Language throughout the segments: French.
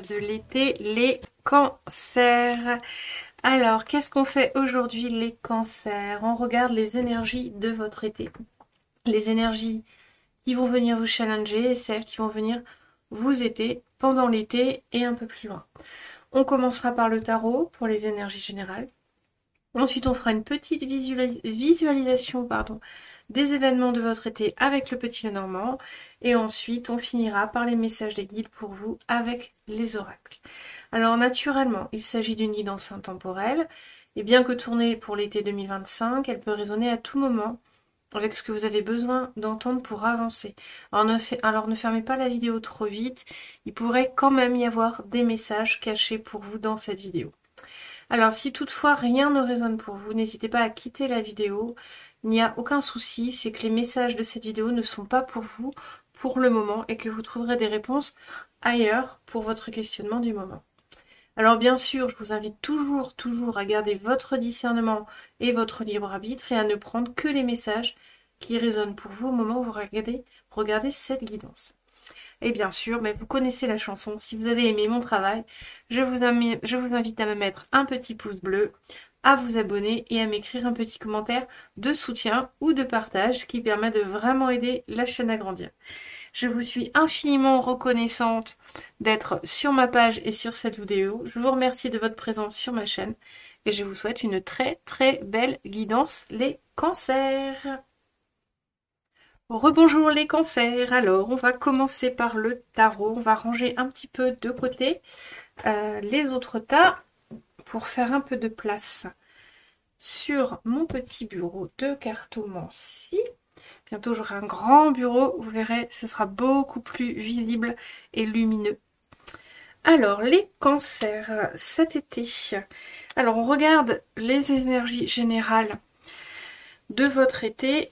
De l'été, les cancers. Alors, qu'est-ce qu'on fait aujourd'hui, les cancers? On regarde les énergies de votre été. Les énergies qui vont venir vous challenger et celles qui vont venir vous aider pendant l'été et un peu plus loin. On commencera par le tarot pour les énergies générales. Ensuite, on fera une petite visualisation des événements de votre été avec le petit Lenormand. Et ensuite, on finira par les messages des guides pour vous avec les oracles. Alors, naturellement, il s'agit d'une guidance intemporelle. Et bien que tournée pour l'été 2025, elle peut résonner à tout moment avec ce que vous avez besoin d'entendre pour avancer. Alors, ne fermez pas la vidéo trop vite. Il pourrait quand même y avoir des messages cachés pour vous dans cette vidéo. Alors, si toutefois rien ne résonne pour vous, n'hésitez pas à quitter la vidéo. Il n'y a aucun souci, c'est que les messages de cette vidéo ne sont pas pour vous pour le moment et que vous trouverez des réponses ailleurs pour votre questionnement du moment. Alors bien sûr, je vous invite toujours à garder votre discernement et votre libre arbitre et à ne prendre que les messages qui résonnent pour vous au moment où vous regardez cette guidance. Et bien sûr, mais vous connaissez la chanson, si vous avez aimé mon travail, je vous invite à me mettre un petit pouce bleu, à vous abonner et à m'écrire un petit commentaire de soutien ou de partage qui permet de vraiment aider la chaîne à grandir. Je vous suis infiniment reconnaissante d'être sur ma page et sur cette vidéo. Je vous remercie de votre présence sur ma chaîne et je vous souhaite une très belle guidance les cancers. Rebonjour les cancers, alors on va commencer par le tarot, on va ranger un petit peu de côté les autres tas pour faire un peu de place sur mon petit bureau de cartomancie. Bientôt j'aurai un grand bureau, vous verrez, ce sera beaucoup plus visible et lumineux. Alors les cancers, cet été, alors on regarde les énergies générales de votre été.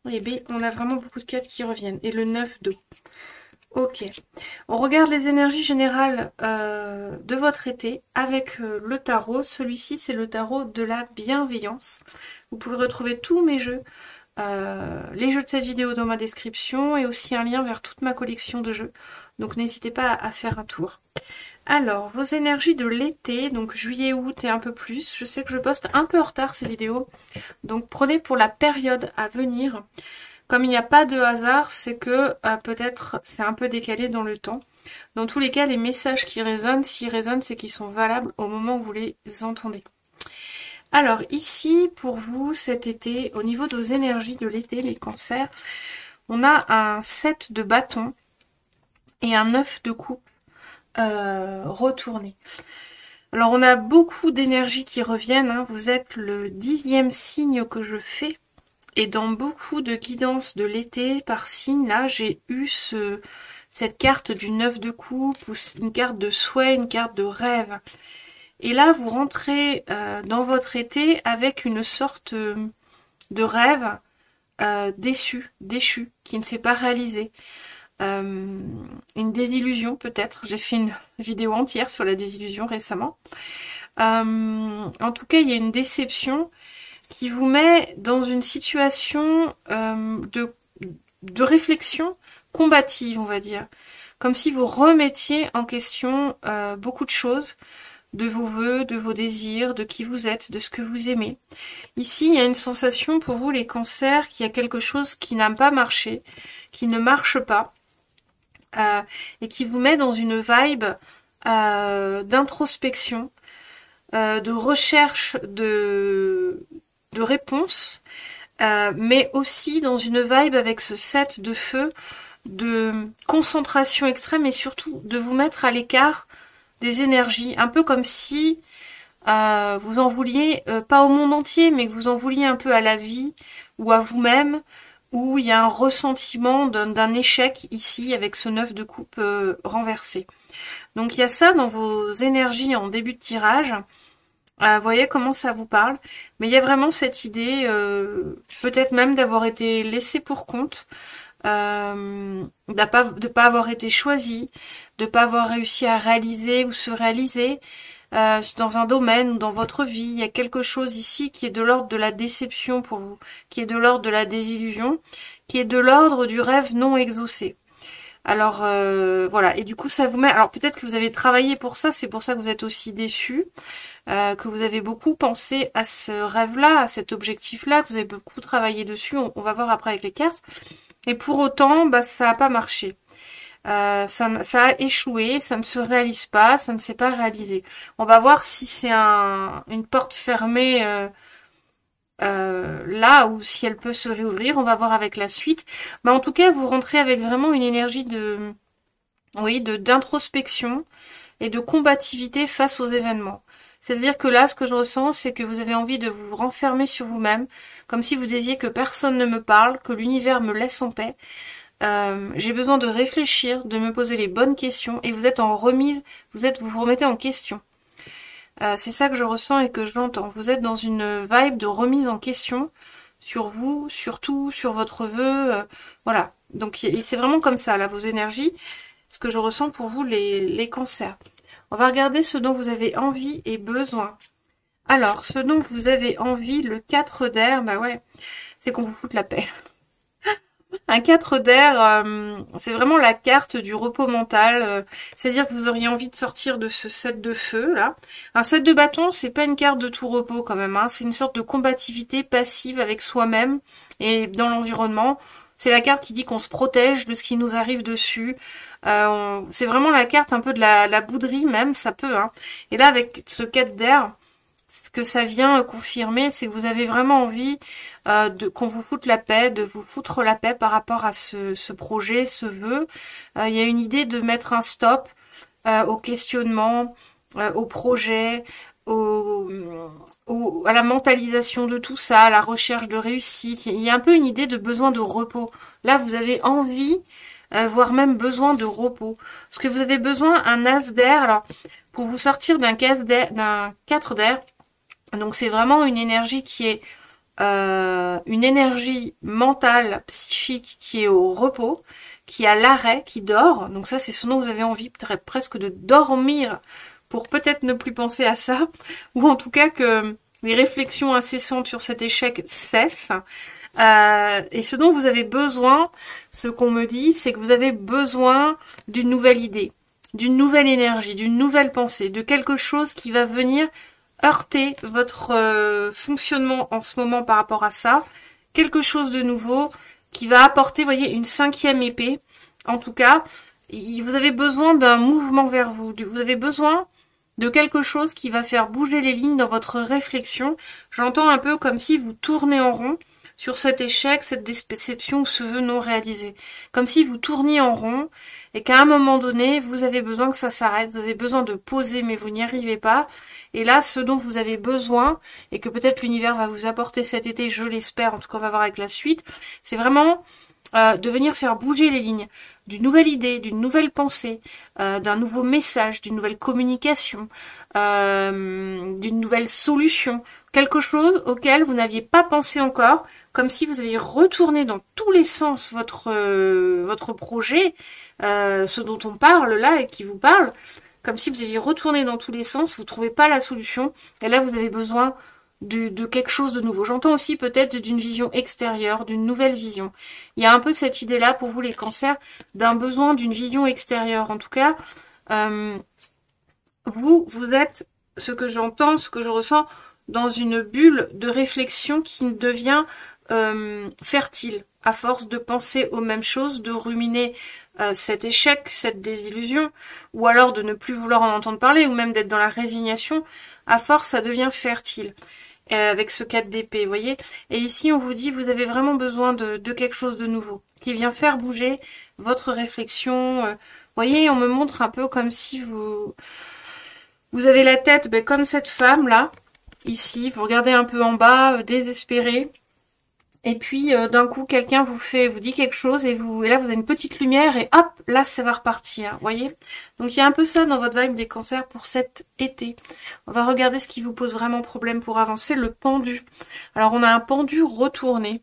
Et bien, on a vraiment beaucoup de cartes qui reviennent. Et le 9 d'eau. Ok. On regarde les énergies générales de votre été avec le tarot. Celui-ci, c'est le tarot de la bienveillance. Vous pouvez retrouver tous mes jeux, les jeux de cette vidéo dans ma description et aussi un lien vers toute ma collection de jeux. Donc n'hésitez pas à faire un tour. Alors, vos énergies de l'été, donc juillet, août et un peu plus. Je sais que je poste un peu en retard ces vidéos. Donc prenez pour la période à venir. Comme il n'y a pas de hasard, c'est que peut-être c'est un peu décalé dans le temps. Dans tous les cas, les messages qui résonnent, s'ils résonnent, c'est qu'ils sont valables au moment où vous les entendez. Alors ici, pour vous, cet été, au niveau de vos énergies de l'été, les cancers, on a un 7 de bâton et un 9 de coupe retourné. Alors on a beaucoup d'énergie qui reviennent, hein. Vous êtes le 10e signe que je fais. Et dans beaucoup de guidances de l'été par signe, là, j'ai eu cette carte du 9 de coupe, ou une carte de souhait, une carte de rêve. Et là, vous rentrez dans votre été avec une sorte de rêve déçu, qui ne s'est pas réalisé. Une désillusion peut-être. J'ai fait une vidéo entière sur la désillusion récemment. En tout cas, il y a une déception qui vous met dans une situation de réflexion combative, on va dire. Comme si vous remettiez en question beaucoup de choses, de vos vœux, de vos désirs, de qui vous êtes, de ce que vous aimez. Ici, il y a une sensation pour vous, les cancers, qu'il y a quelque chose qui n'a pas marché, qui ne marche pas, et qui vous met dans une vibe d'introspection, de recherche de réponses, mais aussi dans une vibe avec ce 7 de feu, de concentration extrême et surtout de vous mettre à l'écart des énergies, un peu comme si vous en vouliez, pas au monde entier, mais que vous en vouliez un peu à la vie ou à vous-même, ou il y a un ressentiment d'un échec ici avec ce 9 de coupe renversé. Donc il y a ça dans vos énergies en début de tirage. Vous voyez comment ça vous parle. Mais il y a vraiment cette idée, peut-être même d'avoir été laissé pour compte, de pas avoir été choisi, de pas avoir réussi à réaliser ou se réaliser dans un domaine ou dans votre vie. Il y a quelque chose ici qui est de l'ordre de la déception pour vous, qui est de l'ordre de la désillusion, qui est de l'ordre du rêve non exaucé. Alors voilà, et du coup ça vous met... Alors peut-être que vous avez travaillé pour ça, c'est pour ça que vous êtes aussi déçu, que vous avez beaucoup pensé à ce rêve-là, à cet objectif-là, que vous avez beaucoup travaillé dessus, on va voir après avec les cartes. Et pour autant, bah, ça n'a pas marché. Ça a échoué, ça ne se réalise pas, ça ne s'est pas réalisé. On va voir si c'est une porte fermée là ou si elle peut se réouvrir. On va voir avec la suite. Mais en tout cas, vous rentrez avec vraiment une énergie d'introspection et de combativité face aux événements. C'est-à-dire que là, ce que je ressens, c'est que vous avez envie de vous renfermer sur vous-même, comme si vous disiez que personne ne me parle, que l'univers me laisse en paix. J'ai besoin de réfléchir, de me poser les bonnes questions, et vous êtes en remise, vous vous remettez en question. C'est ça que je ressens et que j'entends. Vous êtes dans une vibe de remise en question sur vous, sur tout, sur votre vœu, voilà. Donc c'est vraiment comme ça, là, vos énergies, ce que je ressens pour vous, les cancers. On va regarder ce dont vous avez envie et besoin. Alors, ce dont vous avez envie, le 4 d'air, bah ouais, c'est qu'on vous foute la paix. Un 4 d'air, c'est vraiment la carte du repos mental. C'est-à-dire que vous auriez envie de sortir de ce 7 de feu, là. Un 7 de bâton, c'est pas une carte de tout repos, quand même. Hein. C'est une sorte de combativité passive avec soi-même et dans l'environnement. C'est la carte qui dit qu'on se protège de ce qui nous arrive dessus. C'est vraiment la carte un peu de la bouderie même, ça peut. Hein. Et là, avec ce 4 d'air, ce que ça vient confirmer, c'est que vous avez vraiment envie qu'on vous foute la paix, de vous foutre la paix par rapport à ce projet, ce vœu. Il y a une idée de mettre un stop au questionnement, au projet, à la mentalisation de tout ça, à la recherche de réussite. Il y a un peu une idée de besoin de repos. Là, vous avez envie, voire même besoin de repos. Parce que vous avez besoin un as d'air. Alors, pour vous sortir d'un 4 d'air, donc c'est vraiment une énergie qui est une énergie mentale, psychique, qui est au repos, qui est à l'arrêt, qui dort. Donc ça, c'est ce dont vous avez envie, peut-être presque de dormir pour peut-être ne plus penser à ça, ou en tout cas que les réflexions incessantes sur cet échec cessent. Et ce dont vous avez besoin, ce qu'on me dit, c'est que vous avez besoin d'une nouvelle idée, d'une nouvelle énergie, d'une nouvelle pensée, de quelque chose qui va venir heurter votre fonctionnement en ce moment par rapport à ça. Quelque chose de nouveau qui va apporter, vous voyez, une 5e épée. En tout cas, vous avez besoin d'un mouvement vers vous. Vous avez besoin de quelque chose qui va faire bouger les lignes dans votre réflexion. J'entends un peu comme si vous tournez en rond sur cet échec, cette déception ou ce vœu non réalisé. Comme si vous tourniez en rond et qu'à un moment donné, vous avez besoin que ça s'arrête, vous avez besoin de poser mais vous n'y arrivez pas. Et là, ce dont vous avez besoin, et que peut-être l'univers va vous apporter cet été, je l'espère, en tout cas on va voir avec la suite, c'est vraiment de venir faire bouger les lignes d'une nouvelle idée, d'une nouvelle pensée, d'un nouveau message, d'une nouvelle communication, d'une nouvelle solution, quelque chose auquel vous n'aviez pas pensé encore, comme si vous aviez retourné dans tous les sens votre projet, ce dont on parle là et qui vous parle, comme si vous aviez retourné dans tous les sens, vous ne trouvez pas la solution, et là vous avez besoin de quelque chose de nouveau. J'entends aussi peut-être d'une vision extérieure, d'une nouvelle vision. Il y a un peu cette idée-là pour vous les cancers, d'un besoin d'une vision extérieure. En tout cas, vous êtes, ce que j'entends, ce que je ressens, dans une bulle de réflexion qui devient fertile, à force de penser aux mêmes choses, de ruminer cet échec, cette désillusion, ou alors de ne plus vouloir en entendre parler, ou même d'être dans la résignation, à force ça devient fertile. Avec ce 4 d'épée, vous voyez. Et ici, on vous dit, vous avez vraiment besoin de quelque chose de nouveau, qui vient faire bouger votre réflexion. Vous voyez, on me montre un peu comme si vous avez la tête, comme cette femme-là, ici. Vous regardez un peu en bas, désespérée. Et puis d'un coup quelqu'un vous dit quelque chose et là vous avez une petite lumière et hop, là ça va repartir, vous voyez. Donc il y a un peu ça dans votre vibe des cancers pour cet été. On va regarder ce qui vous pose vraiment problème pour avancer, le pendu. Alors on a un pendu retourné.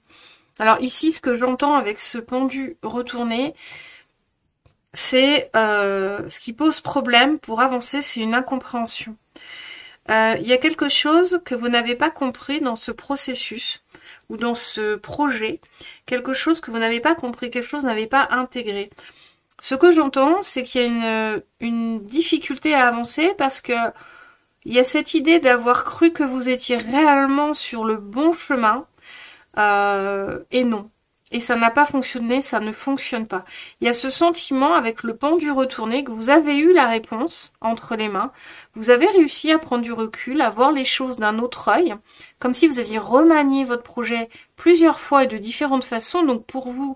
Alors ici ce que j'entends avec ce pendu retourné, c'est ce qui pose problème pour avancer, c'est une incompréhension. Il y a quelque chose que vous n'avez pas compris dans ce processus ou dans ce projet, quelque chose que vous n'avez pas compris, quelque chose que vous n'avez pas intégré. Ce que j'entends, c'est qu'il y a une difficulté à avancer parce que il y a cette idée d'avoir cru que vous étiez réellement sur le bon chemin et non. Et ça n'a pas fonctionné, ça ne fonctionne pas. Il y a ce sentiment avec le pendu retourné que vous avez eu la réponse entre les mains, vous avez réussi à prendre du recul, à voir les choses d'un autre œil, comme si vous aviez remanié votre projet plusieurs fois et de différentes façons. Donc pour vous,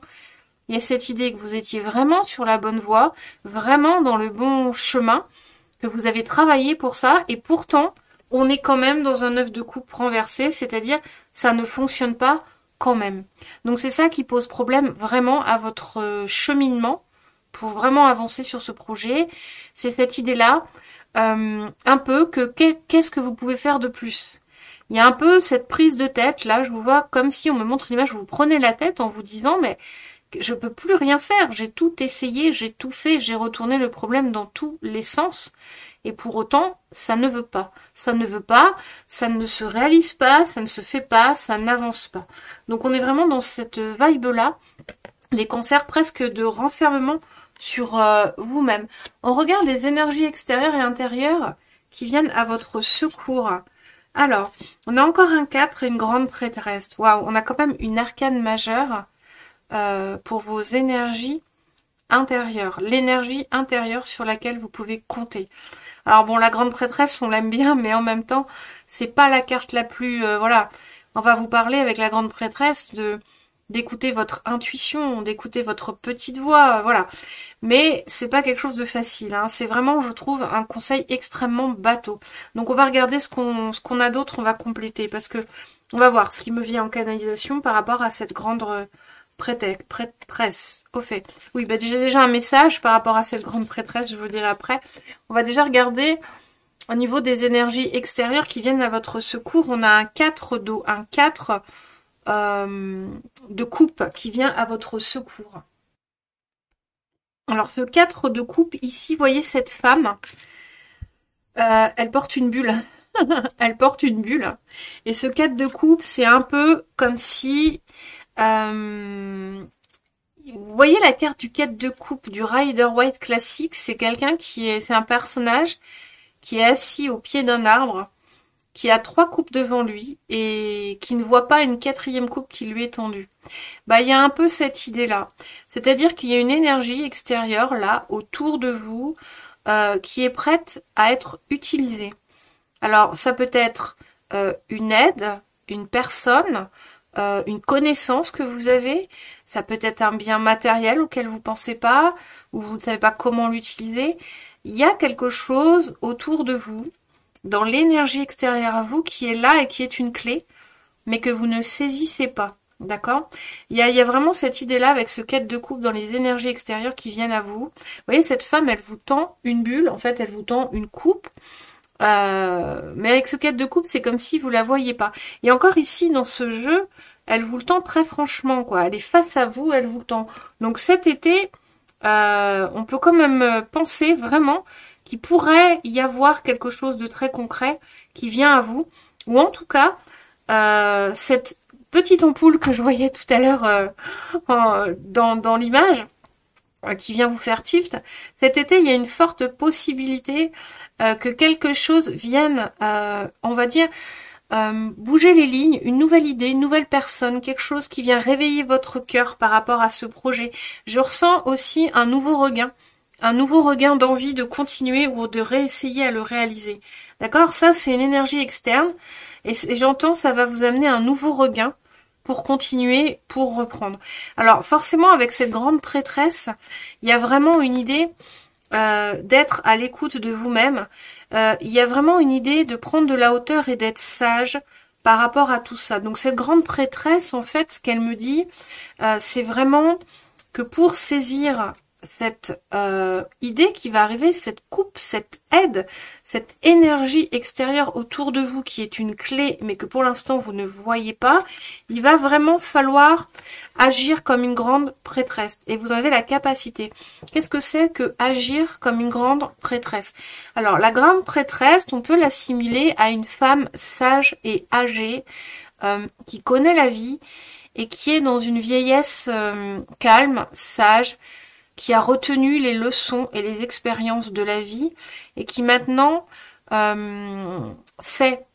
il y a cette idée que vous étiez vraiment sur la bonne voie, vraiment dans le bon chemin, que vous avez travaillé pour ça, et pourtant, on est quand même dans un œuf de coupe renversé, c'est-à-dire ça ne fonctionne pas quand même. Donc c'est ça qui pose problème vraiment à votre cheminement pour vraiment avancer sur ce projet. C'est cette idée-là, un peu qu'est-ce que vous pouvez faire de plus. Il y a un peu cette prise de tête, là je vous vois comme si on me montre une image, vous prenez la tête en vous disant mais je peux plus rien faire, j'ai tout essayé, j'ai tout fait, j'ai retourné le problème dans tous les sens. Et pour autant, ça ne veut pas. Ça ne veut pas, ça ne se réalise pas, ça ne se fait pas, ça n'avance pas. Donc on est vraiment dans cette vibe-là, les cancers presque de renfermement sur vous-même. On regarde les énergies extérieures et intérieures qui viennent à votre secours. Alors, on a encore un 4 et une grande prêtresse. Waouh, on a quand même une arcane majeure pour vos énergies intérieures. L'énergie intérieure sur laquelle vous pouvez compter. Alors bon, la grande prêtresse, on l'aime bien, mais en même temps, c'est pas la carte la plus... voilà, on va vous parler avec la grande prêtresse d'écouter votre intuition, d'écouter votre petite voix, voilà. Mais c'est pas quelque chose de facile, hein. C'est vraiment, je trouve, un conseil extrêmement bateau. Donc on va regarder ce qu'on a d'autre, on va compléter, parce que on va voir ce qui me vient en canalisation par rapport à cette grande prêtresse, au fait. Oui, bah j'ai déjà un message par rapport à cette grande prêtresse, je vous le dirai après. On va déjà regarder au niveau des énergies extérieures qui viennent à votre secours. On a un 4 d'eau, un 4 de coupe qui vient à votre secours. Alors ce 4 de coupe, ici, vous voyez cette femme, elle porte une bulle. Elle porte une bulle. Et ce 4 de coupe, c'est un peu comme si... vous voyez la carte du 4 de coupe du Rider White classique, c'est quelqu'un c'est un personnage qui est assis au pied d'un arbre, qui a 3 coupes devant lui et qui ne voit pas une 4e coupe qui lui est tendue. Bah, il y a un peu cette idée-là. C'est-à-dire qu'il y a une énergie extérieure là, autour de vous, qui est prête à être utilisée. Alors, ça peut être une aide, une personne, une connaissance que vous avez, ça peut être un bien matériel auquel vous ne pensez pas, ou vous ne savez pas comment l'utiliser. Il y a quelque chose autour de vous, dans l'énergie extérieure à vous, qui est là et qui est une clé, mais que vous ne saisissez pas. D'accord ? Il y a vraiment cette idée-là avec ce 4 de coupe dans les énergies extérieures qui viennent à vous. Vous voyez, cette femme, elle vous tend une bulle, en fait, elle vous tend une coupe. Mais avec ce 4 de coupe, c'est comme si vous la voyez pas. Et encore ici, dans ce jeu, elle vous le tend très franchement, quoi. Elle est face à vous, elle vous le tend. Donc cet été, on peut quand même penser vraiment qu'il pourrait y avoir quelque chose de très concret qui vient à vous. Ou en tout cas, cette petite ampoule que je voyais tout à l'heure dans l'image, qui vient vous faire tilt, cet été, il y a une forte possibilité que quelque chose vienne, on va dire, bouger les lignes, une nouvelle idée, une nouvelle personne, quelque chose qui vient réveiller votre cœur par rapport à ce projet. Je ressens aussi un nouveau regain d'envie de continuer ou de réessayer à le réaliser. D'accord ? Ça, c'est une énergie externe et j'entends, ça va vous amener un nouveau regain pour continuer, pour reprendre. Alors, forcément, avec cette grande prêtresse, il y a vraiment une idée d'être à l'écoute de vous-même. Il y a vraiment une idée de prendre de la hauteur et d'être sage par rapport à tout ça. Donc cette grande prêtresse, en fait, ce qu'elle me dit, c'est vraiment que pour saisir cette idée qui va arriver, cette coupe, cette aide, cette énergie extérieure autour de vous qui est une clé, mais que pour l'instant vous ne voyez pas, il va vraiment falloir agir comme une grande prêtresse. Et vous en avez la capacité. Qu'est-ce que c'est que agir comme une grande prêtresse? Alors, la grande prêtresse, on peut l'assimiler à une femme sage et âgée, qui connaît la vie et qui est dans une vieillesse calme, sage, qui a retenu les leçons et les expériences de la vie et qui maintenant sait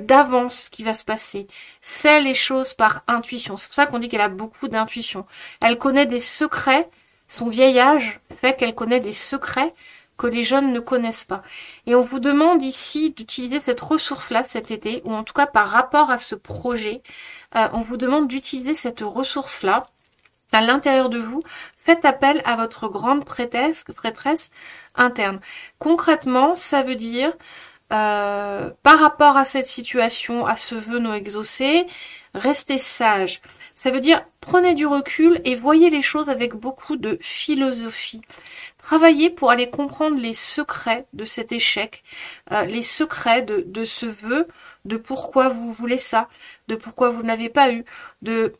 d'avance ce qui va se passer, sait les choses par intuition. C'est pour ça qu'on dit qu'elle a beaucoup d'intuition. Elle connaît des secrets, son vieil âge fait qu'elle connaît des secrets que les jeunes ne connaissent pas. Et on vous demande ici d'utiliser cette ressource-là cet été, ou en tout cas par rapport à ce projet, on vous demande d'utiliser cette ressource-là à l'intérieur de vous. Faites appel à votre grande prêtresse interne. Concrètement, ça veut dire, par rapport à cette situation, à ce vœu non exaucé, restez sage. Ça veut dire, prenez du recul et voyez les choses avec beaucoup de philosophie. Travaillez pour aller comprendre les secrets de cet échec, les secrets de ce vœu, de pourquoi vous voulez ça, de pourquoi vous n'avez pas eu, de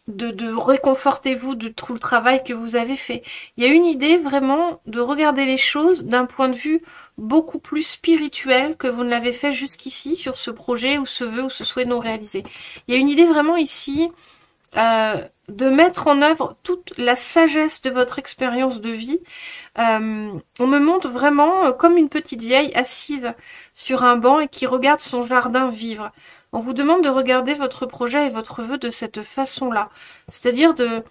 réconfortez-vous de tout le travail que vous avez fait. Il y a une idée vraiment de regarder les choses d'un point de vue beaucoup plus spirituel que vous ne l'avez fait jusqu'ici sur ce projet ou ce vœu ou ce souhait non réalisé. Il y a une idée vraiment ici de mettre en œuvre toute la sagesse de votre expérience de vie. On me montre vraiment comme une petite vieille assise sur un banc et qui regarde son jardin vivre. On vous demande de regarder votre projet et votre vœu de cette façon-là. C'est-à-dire de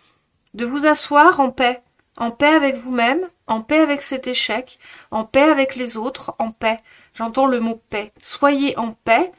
vous asseoir en paix avec vous-même, en paix avec cet échec, en paix avec les autres, en paix. J'entends le mot paix. Soyez en paix,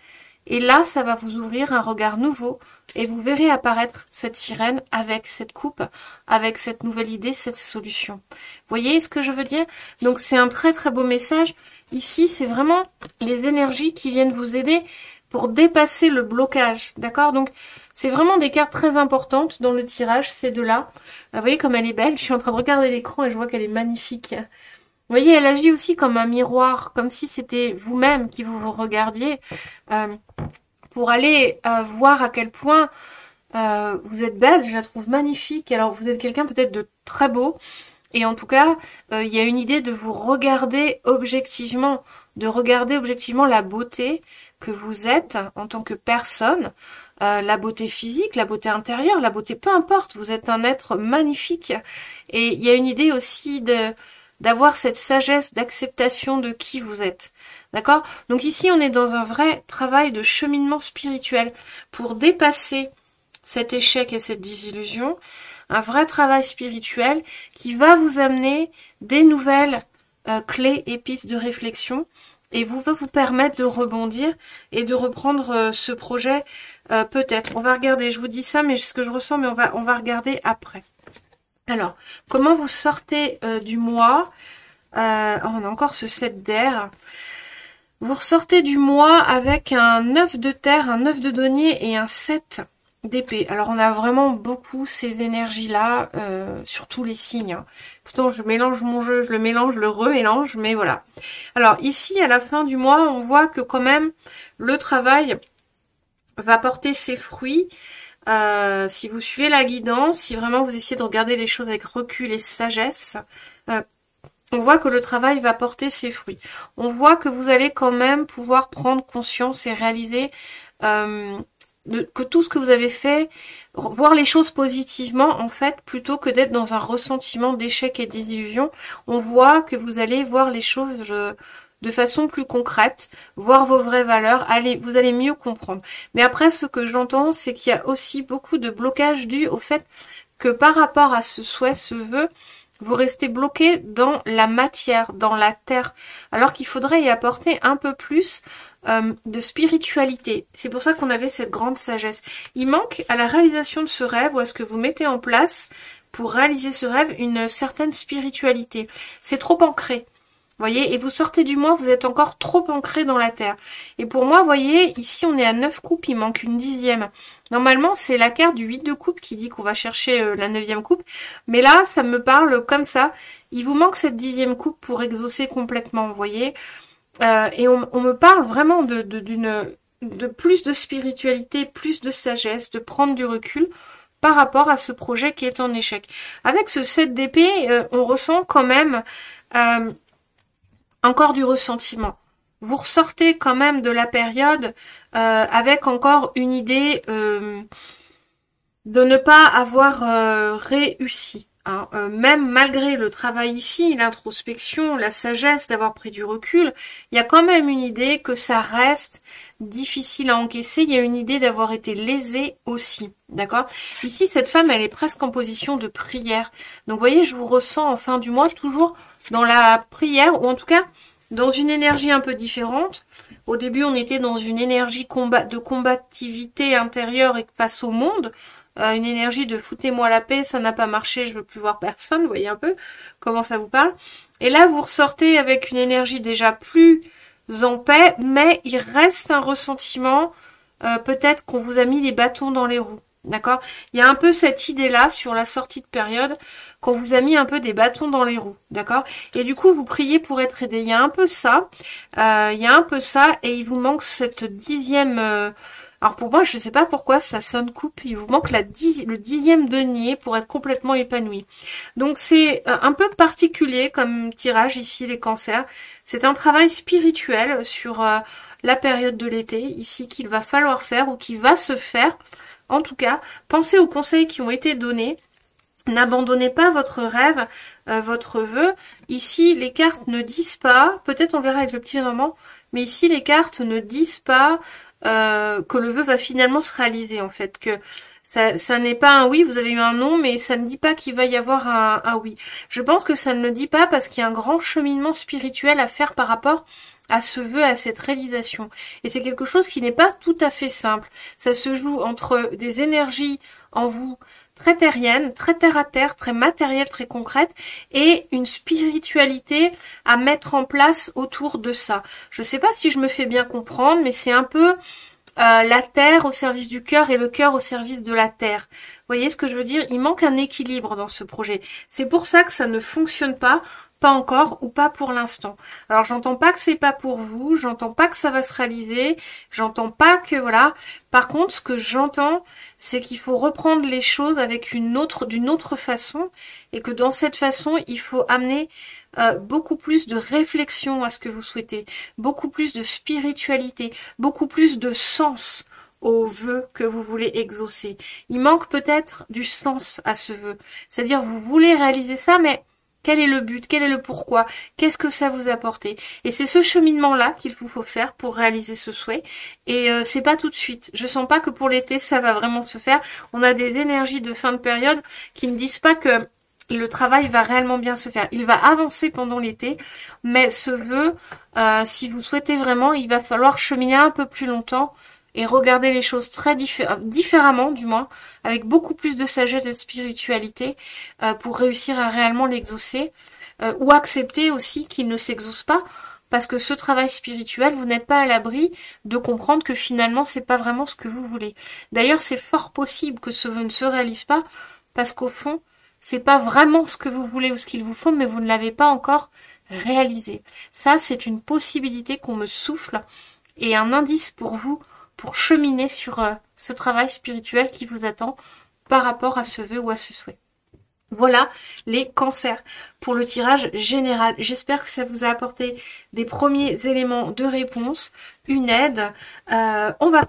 et là, ça va vous ouvrir un regard nouveau, et vous verrez apparaître cette sirène avec cette coupe, avec cette nouvelle idée, cette solution. Vous voyez ce que je veux dire? Donc c'est un très très beau message. Ici, c'est vraiment les énergies qui viennent vous aider pour dépasser le blocage, d'accord? Donc, c'est vraiment des cartes très importantes dans le tirage, ces deux-là. Vous voyez comme elle est belle, je suis en train de regarder l'écran et je vois qu'elle est magnifique. Vous voyez, elle agit aussi comme un miroir, comme si c'était vous-même qui vous regardiez, pour aller voir à quel point vous êtes belle, je la trouve magnifique. Alors, vous êtes quelqu'un peut-être de très beau, et en tout cas, il y a une idée de vous regarder objectivement, la beauté que vous êtes en tant que personne, la beauté physique, la beauté intérieure, la beauté, peu importe, vous êtes un être magnifique. Et il y a une idée aussi d'avoir cette sagesse d'acceptation de qui vous êtes. D'accord? Donc ici, on est dans un vrai travail de cheminement spirituel pour dépasser cet échec et cette désillusion. Un vrai travail spirituel qui va vous amener des nouvelles clés et pistes de réflexion et va vous permettre de rebondir et de reprendre ce projet peut-être. On va regarder, je vous dis ça, mais ce que je ressens, mais on va regarder après. Alors, comment vous sortez du mois? On a encore ce 7 d'air. Vous ressortez du mois avec un 9 de terre, un 9 de denier et un 7 d'épée. Alors, on a vraiment beaucoup ces énergies-là sur tous les signes. Pourtant, je mélange mon jeu, je le mélange, je le remélange, mais voilà. Alors, ici, à la fin du mois, on voit que quand même, le travail va porter ses fruits. Si vous suivez la guidance, si vraiment vous essayez de regarder les choses avec recul et sagesse, on voit que le travail va porter ses fruits. On voit que vous allez quand même pouvoir prendre conscience et réaliser que tout ce que vous avez fait, voir les choses positivement en fait, plutôt que d'être dans un ressentiment d'échec et d'illusion. On voit que vous allez voir les choses de façon plus concrète, voir vos vraies valeurs, vous allez mieux comprendre. Mais après, ce que j'entends, c'est qu'il y a aussi beaucoup de blocages dus au fait que par rapport à ce souhait, ce vœu, vous restez bloqué dans la matière, dans la terre, alors qu'il faudrait y apporter un peu plus de spiritualité. C'est pour ça qu'on avait cette grande sagesse. Il manque à la réalisation de ce rêve, ou à ce que vous mettez en place pour réaliser ce rêve, une certaine spiritualité. C'est trop ancré. voyez, et vous sortez du mois, vous êtes encore trop ancré dans la terre. Et pour moi, voyez, ici on est à 9 coupes, il manque une 10e. Normalement, c'est la carte du 8 de coupe qui dit qu'on va chercher la 9e coupe. Mais là, ça me parle comme ça. Il vous manque cette 10e coupe pour exaucer complètement, vous voyez. Et on me parle vraiment de plus de spiritualité, plus de sagesse, de prendre du recul par rapport à ce projet qui est en échec. Avec ce 7 d'épée, on ressent quand même encore du ressentiment. Vous ressortez quand même de la période avec encore une idée de ne pas avoir réussi. Hein. Même malgré le travail ici, l'introspection, la sagesse d'avoir pris du recul, il y a quand même une idée que ça reste difficile à encaisser. Il y a une idée d'avoir été lésé aussi. D'accord? Ici, cette femme, elle est presque en position de prière. Donc, vous voyez, je vous ressens en fin du mois toujours dans la prière, ou en tout cas dans une énergie un peu différente. Au début, on était dans une énergie de combativité intérieure et face au monde, une énergie de foutez-moi la paix, ça n'a pas marché, je veux plus voir personne, vous voyez un peu comment ça vous parle. Et là, vous ressortez avec une énergie déjà plus en paix, mais il reste un ressentiment, peut-être qu'on vous a mis les bâtons dans les roues. D'accord? Il y a un peu cette idée-là sur la sortie de période qu'on vous a mis un peu des bâtons dans les roues. D'accord? Et du coup, vous priez pour être aidé. Il y a un peu ça. Et il vous manque cette 10e... Alors pour moi, je ne sais pas pourquoi ça sonne coupe. Il vous manque le 10e denier pour être complètement épanoui. Donc c'est un peu particulier comme tirage ici, les cancers. C'est un travail spirituel sur la période de l'été, ici, qu'il va falloir faire ou qui va se faire. En tout cas, pensez aux conseils qui ont été donnés. N'abandonnez pas votre rêve, votre vœu. Ici, les cartes ne disent pas, peut-être on verra avec le petit Normand, mais ici, les cartes ne disent pas que le vœu va finalement se réaliser, en fait. Que ça n'est pas un oui, vous avez eu un non, mais ça ne dit pas qu'il va y avoir un oui. Je pense que ça ne le dit pas parce qu'il y a un grand cheminement spirituel à faire par rapport à ce vœu, à cette réalisation. Et c'est quelque chose qui n'est pas tout à fait simple. Ça se joue entre des énergies en vous très terriennes, très terre à terre, très matérielles, très concrètes, et une spiritualité à mettre en place autour de ça. Je ne sais pas si je me fais bien comprendre, mais c'est un peu la terre au service du cœur et le cœur au service de la terre. Vous voyez ce que je veux dire? Il manque un équilibre dans ce projet. C'est pour ça que ça ne fonctionne pas encore ou pas pour l'instant. Alors j'entends pas que c'est pas pour vous, j'entends pas que ça va se réaliser, j'entends pas que voilà. Par contre, ce que j'entends, c'est qu'il faut reprendre les choses avec d'une autre façon, et que dans cette façon, il faut amener beaucoup plus de réflexion à ce que vous souhaitez, beaucoup plus de spiritualité, beaucoup plus de sens aux vœux que vous voulez exaucer. Il manque peut-être du sens à ce vœu. C'est-à-dire, vous voulez réaliser ça, mais quel est le but? Quel est le pourquoi? Qu'est-ce que ça vous apporte? Et c'est ce cheminement-là qu'il vous faut faire pour réaliser ce souhait. Et c'est pas tout de suite. Je sens pas que pour l'été, ça va vraiment se faire. On a des énergies de fin de période qui ne disent pas que le travail va réellement bien se faire. Il va avancer pendant l'été, mais ce vœu, si vous souhaitez vraiment, il va falloir cheminer un peu plus longtemps et regarder les choses très différemment, du moins, avec beaucoup plus de sagesse et de spiritualité pour réussir à réellement l'exaucer, ou accepter aussi qu'il ne s'exauce pas, parce que ce travail spirituel, vous n'êtes pas à l'abri de comprendre que finalement, c'est pas vraiment ce que vous voulez. D'ailleurs, c'est fort possible que ce vœu ne se réalise pas, parce qu'au fond, c'est pas vraiment ce que vous voulez ou ce qu'il vous faut, mais vous ne l'avez pas encore réalisé. Ça, c'est une possibilité qu'on me souffle, et un indice pour vous, pour cheminer sur ce travail spirituel qui vous attend par rapport à ce vœu ou à ce souhait. Voilà les cancers pour le tirage général. J'espère que ça vous a apporté des premiers éléments de réponse, une aide. On va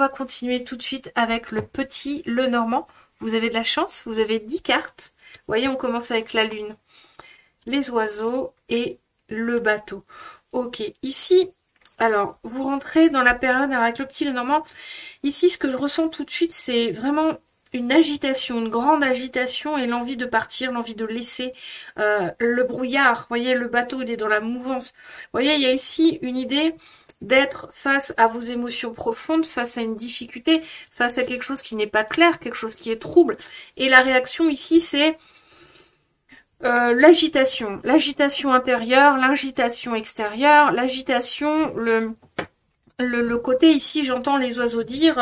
continuer tout de suite avec le petit Lenormand. Vous avez de la chance, vous avez 10 cartes. Vous voyez, on commence avec la lune, les oiseaux et le bateau. Ok, ici... Alors, vous rentrez dans la période avec le petit Lenormand. Ici, ce que je ressens tout de suite, c'est vraiment une agitation, une grande agitation et l'envie de partir, l'envie de laisser le brouillard. Vous voyez, le bateau, il est dans la mouvance. Vous voyez, il y a ici une idée d'être face à vos émotions profondes, face à une difficulté, face à quelque chose qui n'est pas clair, quelque chose qui est trouble. Et la réaction ici, c'est... l'agitation intérieure, l'agitation extérieure, l'agitation, le côté ici, j'entends les oiseaux dire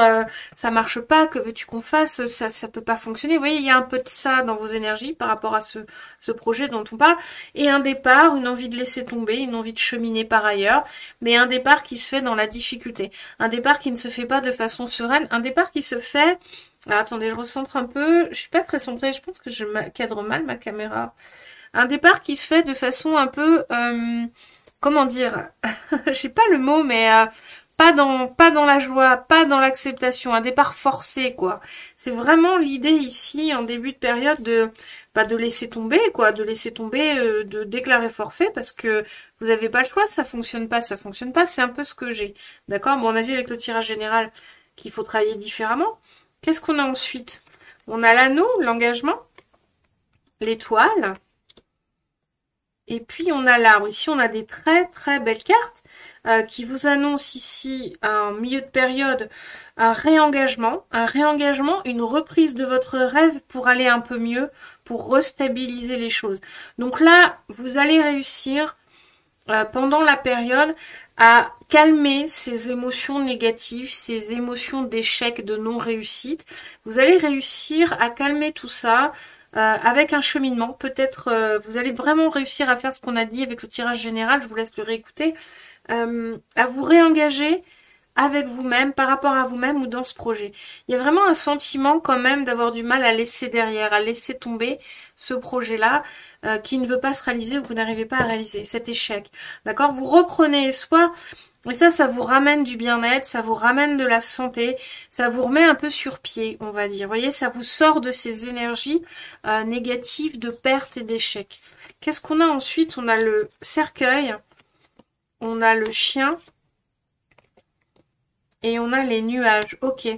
ça marche pas, que veux-tu qu'on fasse, ça peut pas fonctionner. Vous voyez, il y a un peu de ça dans vos énergies par rapport à ce projet dont on parle. Et un départ, une envie de laisser tomber, une envie de cheminer par ailleurs, mais un départ qui se fait dans la difficulté. Un départ qui ne se fait pas de façon sereine, un départ qui se fait... Alors, attendez, je recentre un peu. Je suis pas très centrée, je pense que je cadre mal ma caméra. Un départ qui se fait de façon un peu... comment dire? Je sais pas le mot, mais... pas dans la joie, pas dans l'acceptation, un départ forcé, quoi. C'est vraiment l'idée ici, en début de période, de laisser tomber, quoi, de laisser tomber, de déclarer forfait, parce que vous n'avez pas le choix, ça fonctionne pas, c'est un peu ce que j'ai. D'accord? Bon, on a vu avec le tirage général qu'il faut travailler différemment. Qu'est-ce qu'on a ensuite? On a l'anneau, l'engagement, l'étoile, et puis on a l'arbre. Ici, on a des très très belles cartes qui vous annoncent ici, en milieu de période, un réengagement, une reprise de votre rêve pour aller un peu mieux, pour restabiliser les choses. Donc là, vous allez réussir pendant la période à calmer ces émotions négatives, ces émotions d'échec, de non-réussite. Vous allez réussir à calmer tout ça avec un cheminement. Peut-être vous allez vraiment réussir à faire ce qu'on a dit avec le tirage général, je vous laisse le réécouter, à vous réengager avec vous-même, par rapport à vous-même ou dans ce projet. Il y a vraiment un sentiment quand même d'avoir du mal à laisser derrière, à laisser tomber ce projet-là qui ne veut pas se réaliser ou que vous n'arrivez pas à réaliser, cet échec. D'accord? Vous reprenez espoir et ça vous ramène du bien-être, ça vous ramène de la santé, ça vous remet un peu sur pied, on va dire. Vous voyez, ça vous sort de ces énergies négatives de perte et d'échec. Qu'est-ce qu'on a ensuite? On a le cercueil, on a le chien, et on a les nuages. Ok.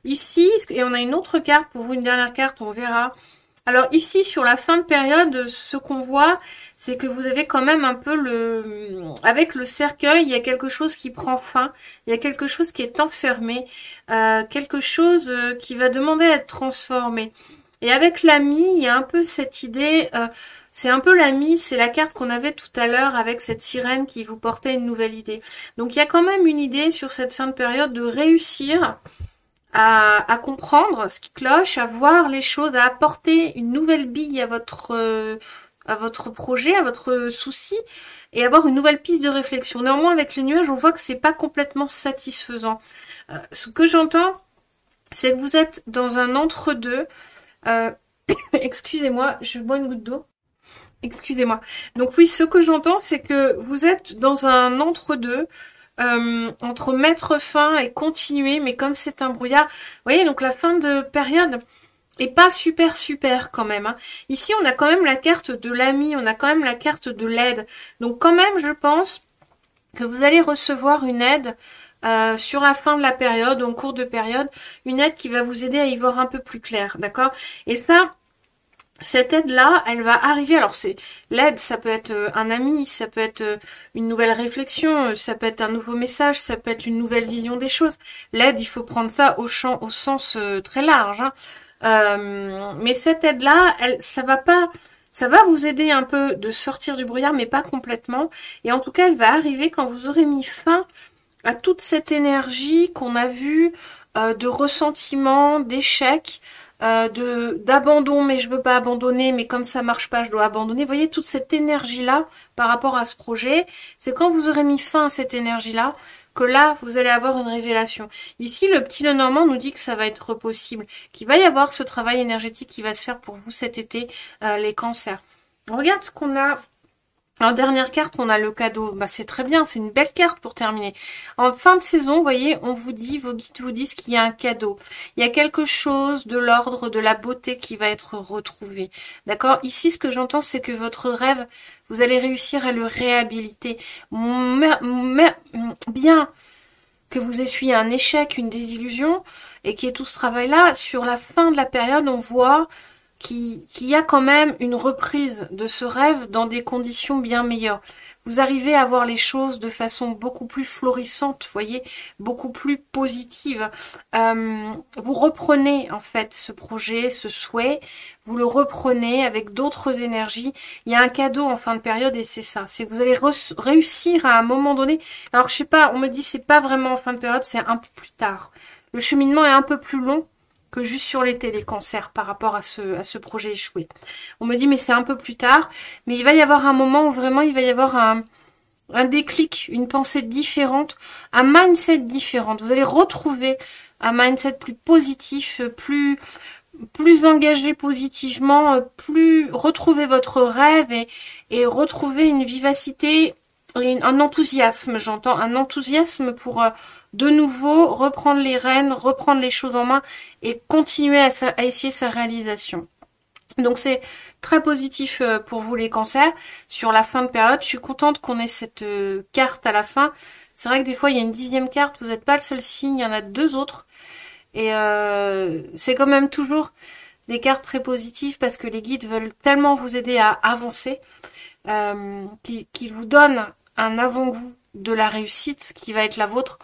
Ici, et on a une autre carte, pour vous une dernière carte, on verra. Alors ici, sur la fin de période, ce qu'on voit, c'est que vous avez quand même un peu avec le cercueil, il y a quelque chose qui prend fin, il y a quelque chose qui est enfermé, quelque chose qui va demander à être transformé. Et avec l'ami, il y a un peu cette idée... c'est un peu l'ami, c'est la carte qu'on avait tout à l'heure avec cette sirène qui vous portait une nouvelle idée. Donc il y a quand même une idée sur cette fin de période de réussir à comprendre ce qui cloche, à voir les choses, à apporter une nouvelle bille à votre projet, à votre souci, et avoir une nouvelle piste de réflexion. Néanmoins, avec les nuages, on voit que c'est pas complètement satisfaisant. Ce que j'entends, c'est que vous êtes dans un entre-deux. Excusez-moi, je bois une goutte d'eau. Excusez-moi. Donc oui, ce que j'entends, c'est que vous êtes dans un entre-deux, entre mettre fin et continuer, mais comme c'est un brouillard, vous voyez, donc la fin de période est pas super quand même. Hein. Ici, on a quand même la carte de l'ami, on a quand même la carte de l'aide. Donc quand même, je pense que vous allez recevoir une aide sur la fin de la période, en cours de période, une aide qui va vous aider à y voir un peu plus clair, d'accord? Et ça... Cette aide-là, elle va arriver. Alors c'est l'aide, ça peut être un ami, ça peut être une nouvelle réflexion, ça peut être un nouveau message, ça peut être une nouvelle vision des choses. L'aide, il faut prendre ça au sens très large. Hein. Mais cette aide-là, ça va vous aider un peu de sortir du brouillard, mais pas complètement. Et en tout cas, elle va arriver quand vous aurez mis fin à toute cette énergie qu'on a vue de ressentiment, d'échec. D'abandon, mais je veux pas abandonner, mais comme ça marche pas, je dois abandonner. Vous voyez, toute cette énergie-là par rapport à ce projet, c'est quand vous aurez mis fin à cette énergie-là, que là, vous allez avoir une révélation. Ici, le petit Lenormand nous dit que ça va être possible, qu'il va y avoir ce travail énergétique qui va se faire pour vous cet été, les cancers. On regarde ce qu'on a. En dernière carte, on a le cadeau. Bah, c'est très bien, c'est une belle carte pour terminer. En fin de saison, vous voyez, on vous dit, vos guides vous disent qu'il y a un cadeau. Il y a quelque chose de l'ordre de la beauté qui va être retrouvé. D'accord? Ici, ce que j'entends, c'est que votre rêve, vous allez réussir à le réhabiliter. Bien que vous essuyez un échec, une désillusion, et qu'il y ait tout ce travail-là, sur la fin de la période, on voit qu'il y a quand même une reprise de ce rêve dans des conditions bien meilleures. Vous arrivez à voir les choses de façon beaucoup plus florissante, vous voyez, beaucoup plus positive. Vous reprenez en fait ce projet, ce souhait, vous le reprenez avec d'autres énergies. Il y a un cadeau en fin de période et c'est ça, c'est que vous allez réussir à un moment donné. Alors je sais pas, on me dit c'est pas vraiment en fin de période, c'est un peu plus tard. Le cheminement est un peu plus long que juste sur l'été, les cancers, par rapport à ce projet échoué. On me dit, mais c'est un peu plus tard, mais il va y avoir un moment où vraiment il va y avoir un déclic, une pensée différente, un mindset différent. Vous allez retrouver un mindset plus positif, plus engagé positivement, retrouver votre rêve et retrouver une vivacité, un enthousiasme, j'entends, un enthousiasme pour de nouveau reprendre les rênes, reprendre les choses en main et continuer à essayer sa réalisation. Donc c'est très positif pour vous les cancers sur la fin de période. Je suis contente qu'on ait cette carte à la fin. C'est vrai que des fois il y a une 10e carte, vous n'êtes pas le seul signe, il y en a 2 autres. Et c'est quand même toujours des cartes très positives parce que les guides veulent tellement vous aider à avancer qu'ils vous donnent un avant-goût de la réussite qui va être la vôtre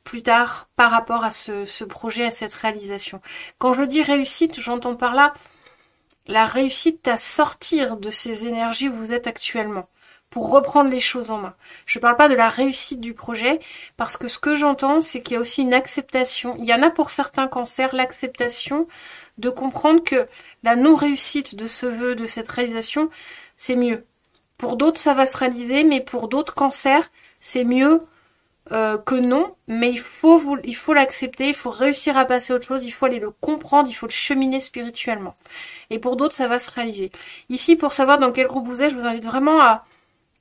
plus tard par rapport à ce projet, à cette réalisation. Quand je dis réussite, j'entends par là la réussite à sortir de ces énergies où vous êtes actuellement pour reprendre les choses en main. Je ne parle pas de la réussite du projet parce que ce que j'entends, c'est qu'il y a aussi une acceptation. Il y en a pour certains cancers, l'acceptation de comprendre que la non-réussite de ce vœu, de cette réalisation, c'est mieux. Pour d'autres, ça va se réaliser, mais pour d'autres cancers, c'est mieux que non, mais il faut l'accepter, il faut réussir à passer à autre chose, il faut aller le comprendre, il faut le cheminer spirituellement. Et pour d'autres, ça va se réaliser. Ici, pour savoir dans quel groupe vous êtes, je vous invite vraiment à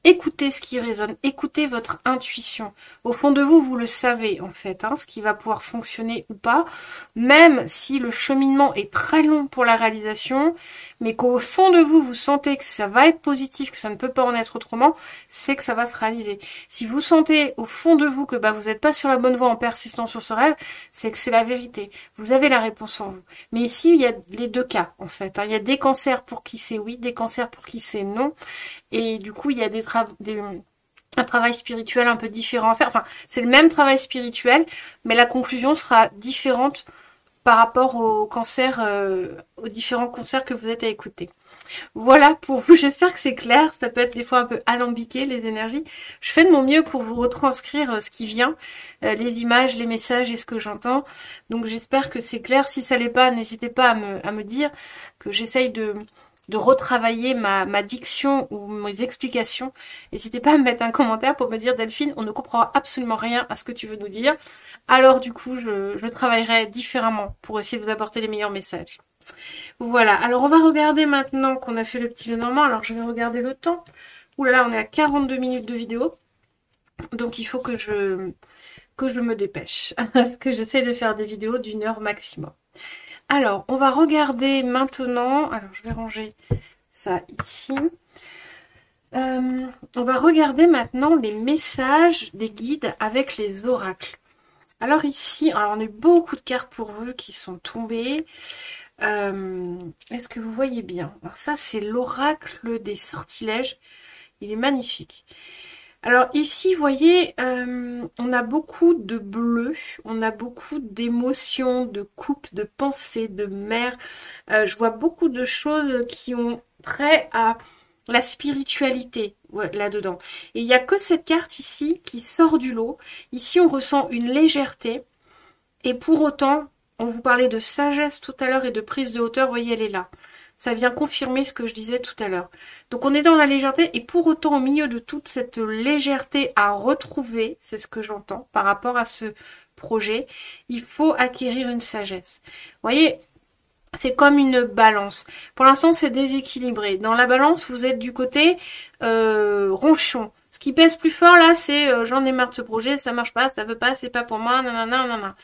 écoutez ce qui résonne, écoutez votre intuition. Au fond de vous, vous le savez en fait, ce qui va pouvoir fonctionner ou pas, même si le cheminement est très long pour la réalisation, mais qu'au fond de vous, vous sentez que ça va être positif, que ça ne peut pas en être autrement, c'est que ça va se réaliser. Si vous sentez au fond de vous que vous n'êtes pas sur la bonne voie en persistant sur ce rêve, c'est que c'est la vérité. Vous avez la réponse en vous. Mais ici, il y a les 2 cas en fait. Il y a des cancers pour qui c'est oui, des cancers pour qui c'est non. Et du coup, il y a un travail spirituel un peu différent à faire. Enfin, c'est le même travail spirituel, mais la conclusion sera différente par rapport aux différents cancers que vous êtes à écouter. Voilà pour vous, j'espère que c'est clair. Ça peut être des fois un peu alambiqué, les énergies. Je fais de mon mieux pour vous retranscrire ce qui vient, les images, les messages et ce que j'entends. Donc j'espère que c'est clair. Si ça l'est pas, n'hésitez pas à me dire que j'essaye de retravailler ma diction ou mes explications. N'hésitez pas à me mettre un commentaire pour me dire Delphine, on ne comprend absolument rien à ce que tu veux nous dire. Alors du coup, je travaillerai différemment pour essayer de vous apporter les meilleurs messages. Voilà, alors on va regarder maintenant qu'on a fait le petit Lenormand. Alors je vais regarder le temps. Ouh là là, on est à 42 minutes de vidéo. Donc il faut que je me dépêche. Parce que j'essaie de faire des vidéos d'1 heure maximum. Alors, on va regarder maintenant. Alors, je vais ranger ça ici. On va regarder maintenant les messages des guides avec les oracles. Alors ici, on a eu beaucoup de cartes pour vous qui sont tombées. Est-ce que vous voyez bien? Alors ça, c'est l'oracle des sortilèges. Il est magnifique. Alors ici, vous voyez, on a beaucoup de bleu, on a beaucoup d'émotions, de coupes, de pensées, de mer. Je vois beaucoup de choses qui ont trait à la spiritualité là-dedans. Et il n'y a que cette carte ici qui sort du lot. Ici, on ressent une légèreté. Et pour autant, on vous parlait de sagesse tout à l'heure et de prise de hauteur. Vous voyez, elle est là. Ça vient confirmer ce que je disais tout à l'heure. Donc on est dans la légèreté et pour autant au milieu de toute cette légèreté à retrouver, c'est ce que j'entends par rapport à ce projet, il faut acquérir une sagesse. Vous voyez, c'est comme une balance. Pour l'instant c'est déséquilibré. Dans la balance vous êtes du côté ronchon. Ce qui pèse plus fort là c'est j'en ai marre de ce projet, ça marche pas, ça veut pas, c'est pas pour moi, nanana, nanana.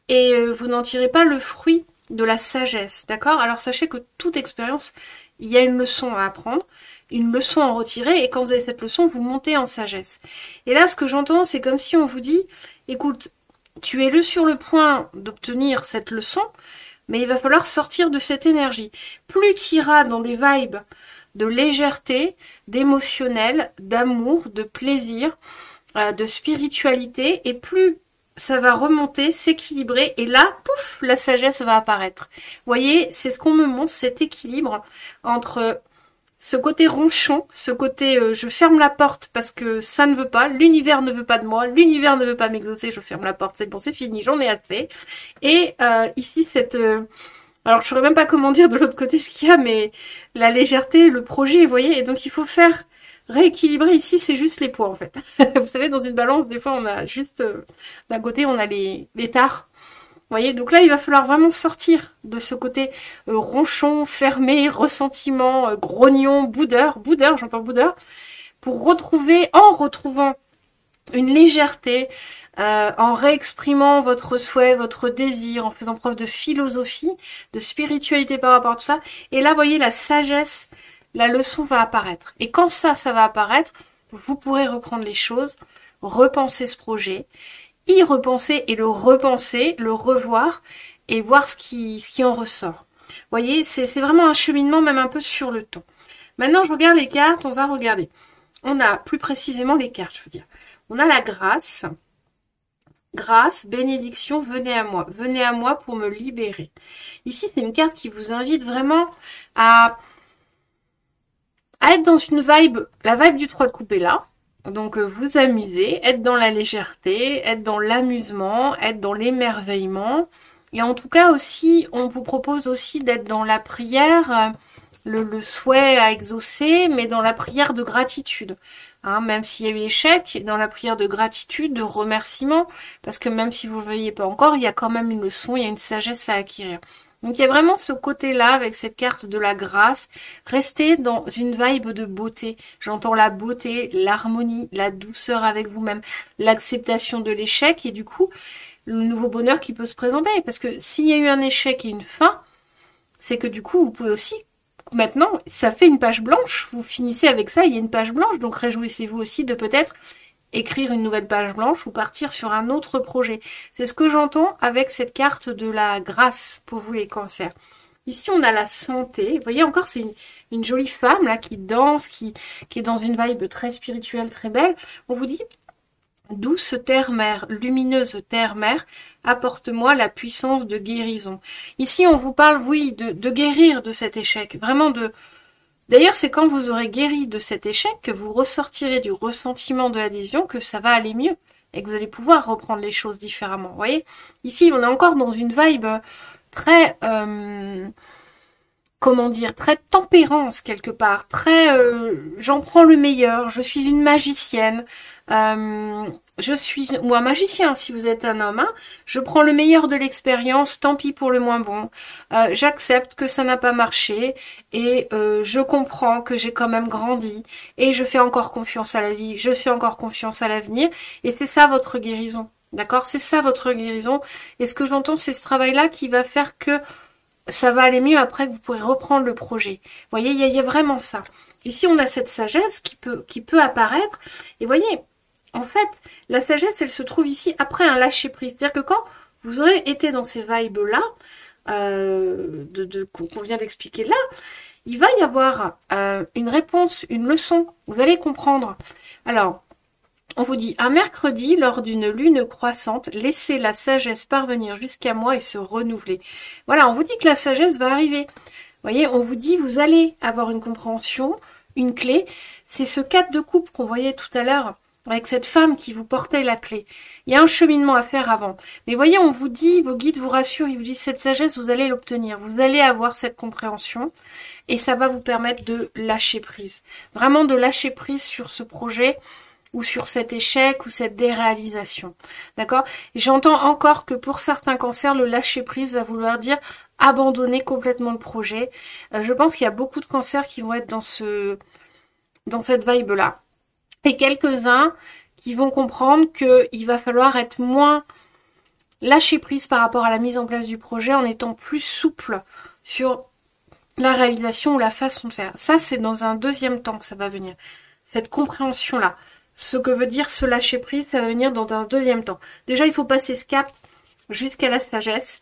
Et vous n'en tirez pas le fruit de la sagesse, d'accord? Alors sachez que toute expérience, il y a une leçon à apprendre, une leçon à retirer, et quand vous avez cette leçon, vous montez en sagesse. Et là, ce que j'entends, c'est comme si on vous dit, écoute, tu es sur le point d'obtenir cette leçon, mais il va falloir sortir de cette énergie. Plus tu iras dans des vibes de légèreté, d'émotionnel, d'amour, de plaisir, de spiritualité, et plus ça va remonter, s'équilibrer, et là, pouf, la sagesse va apparaître. Vous voyez, c'est ce qu'on me montre, cet équilibre entre ce côté ronchon, ce côté je ferme la porte parce que ça ne veut pas, l'univers ne veut pas de moi, l'univers ne veut pas m'exaucer, je ferme la porte, c'est bon, c'est fini, j'en ai assez. Et ici, cette... alors, je ne saurais même pas comment dire de l'autre côté ce qu'il y a, mais la légèreté, le projet, vous voyez, et donc il faut faire rééquilibrer. Ici, c'est juste les poids, en fait. Vous savez, dans une balance, des fois, on a juste... d'un côté, on a les tares. Vous voyez, donc là, il va falloir vraiment sortir de ce côté ronchon, fermé, ressentiment, grognon, boudeur, j'entends boudeur, pour retrouver, en retrouvant une légèreté, en réexprimant votre souhait, votre désir, en faisant preuve de philosophie, de spiritualité par rapport à tout ça. Et là, vous voyez, la sagesse, la leçon va apparaître. Et quand ça va apparaître, vous pourrez reprendre les choses, repenser ce projet, y repenser et le repenser, le revoir et voir ce qui en ressort. Vous voyez, c'est vraiment un cheminement même un peu sur le temps. Maintenant, je regarde les cartes, on va regarder. On a plus précisément les cartes, je veux dire. On a la grâce. Grâce, bénédiction, venez à moi. Venez à moi pour me libérer. Ici, c'est une carte qui vous invite vraiment à être dans une vibe, la vibe du 3 de coupe est là. Donc vous amuser, être dans la légèreté, être dans l'amusement, être dans l'émerveillement. Et en tout cas aussi, on vous propose aussi d'être dans la prière, le souhait à exaucer, mais dans la prière de gratitude. Hein, même s'il y a eu échec, dans la prière de gratitude, de remerciement, parce que même si vous ne le voyez pas encore, il y a quand même une leçon, il y a une sagesse à acquérir. Donc il y a vraiment ce côté-là avec cette carte de la grâce. Restez dans une vibe de beauté. J'entends la beauté, l'harmonie, la douceur avec vous-même, l'acceptation de l'échec et du coup, le nouveau bonheur qui peut se présenter. Parce que s'il y a eu un échec et une fin, c'est que du coup, vous pouvez aussi, maintenant, ça fait une page blanche. Vous finissez avec ça, il y a une page blanche. Donc réjouissez-vous aussi de peut-être écrire une nouvelle page blanche ou partir sur un autre projet. C'est ce que j'entends avec cette carte de la grâce pour vous les cancers. Ici, on a la santé. Vous voyez, encore, c'est une jolie femme là qui danse, qui est dans une vibe très spirituelle, très belle. On vous dit, douce terre-mère, lumineuse terre-mère, apporte-moi la puissance de guérison. Ici, on vous parle, oui, de guérir de cet échec. Vraiment de... D'ailleurs, c'est quand vous aurez guéri de cet échec que vous ressortirez du ressentiment de l'adhésion que ça va aller mieux et que vous allez pouvoir reprendre les choses différemment. Vous voyez, ici, on est encore dans une vibe très, comment dire, très tempérance quelque part, très, j'en prends le meilleur, je suis une magicienne, je suis, ou un magicien si vous êtes un homme, hein, je prends le meilleur de l'expérience, tant pis pour le moins bon, j'accepte que ça n'a pas marché et je comprends que j'ai quand même grandi et je fais encore confiance à la vie, je fais encore confiance à l'avenir et c'est ça votre guérison, d'accord? C'est ça votre guérison et ce que j'entends c'est ce travail-là qui va faire que ça va aller mieux après que vous pourrez reprendre le projet. Vous voyez, il y a vraiment ça. Ici, on a cette sagesse qui peut apparaître et vous voyez, en fait, la sagesse, elle se trouve ici après un lâcher-prise. C'est-à-dire que quand vous aurez été dans ces vibes-là, qu'on vient d'expliquer là, il va y avoir une réponse, une leçon. Vous allez comprendre. Alors, on vous dit, un mercredi, lors d'une lune croissante, laissez la sagesse parvenir jusqu'à moi et se renouveler. Voilà, on vous dit que la sagesse va arriver. Vous voyez, on vous dit, vous allez avoir une compréhension, une clé. C'est ce 4 de coupe qu'on voyait tout à l'heure avec cette femme qui vous portait la clé. Il y a un cheminement à faire avant. Mais voyez, on vous dit, vos guides vous rassurent, ils vous disent cette sagesse, vous allez l'obtenir. Vous allez avoir cette compréhension et ça va vous permettre de lâcher prise. Vraiment de lâcher prise sur ce projet ou sur cet échec ou cette déréalisation. D'accord? Et j'entends encore que pour certains cancers, le lâcher prise va vouloir dire abandonner complètement le projet. Je pense qu'il y a beaucoup de cancers qui vont être dans cette vibe-là. Et quelques-uns qui vont comprendre qu'il va falloir être moins lâcher prise par rapport à la mise en place du projet en étant plus souple sur la réalisation ou la façon de faire. Ça, c'est dans un deuxième temps que ça va venir. Cette compréhension-là. Ce que veut dire se lâcher prise, ça va venir dans un deuxième temps. Déjà, il faut passer ce cap jusqu'à la sagesse.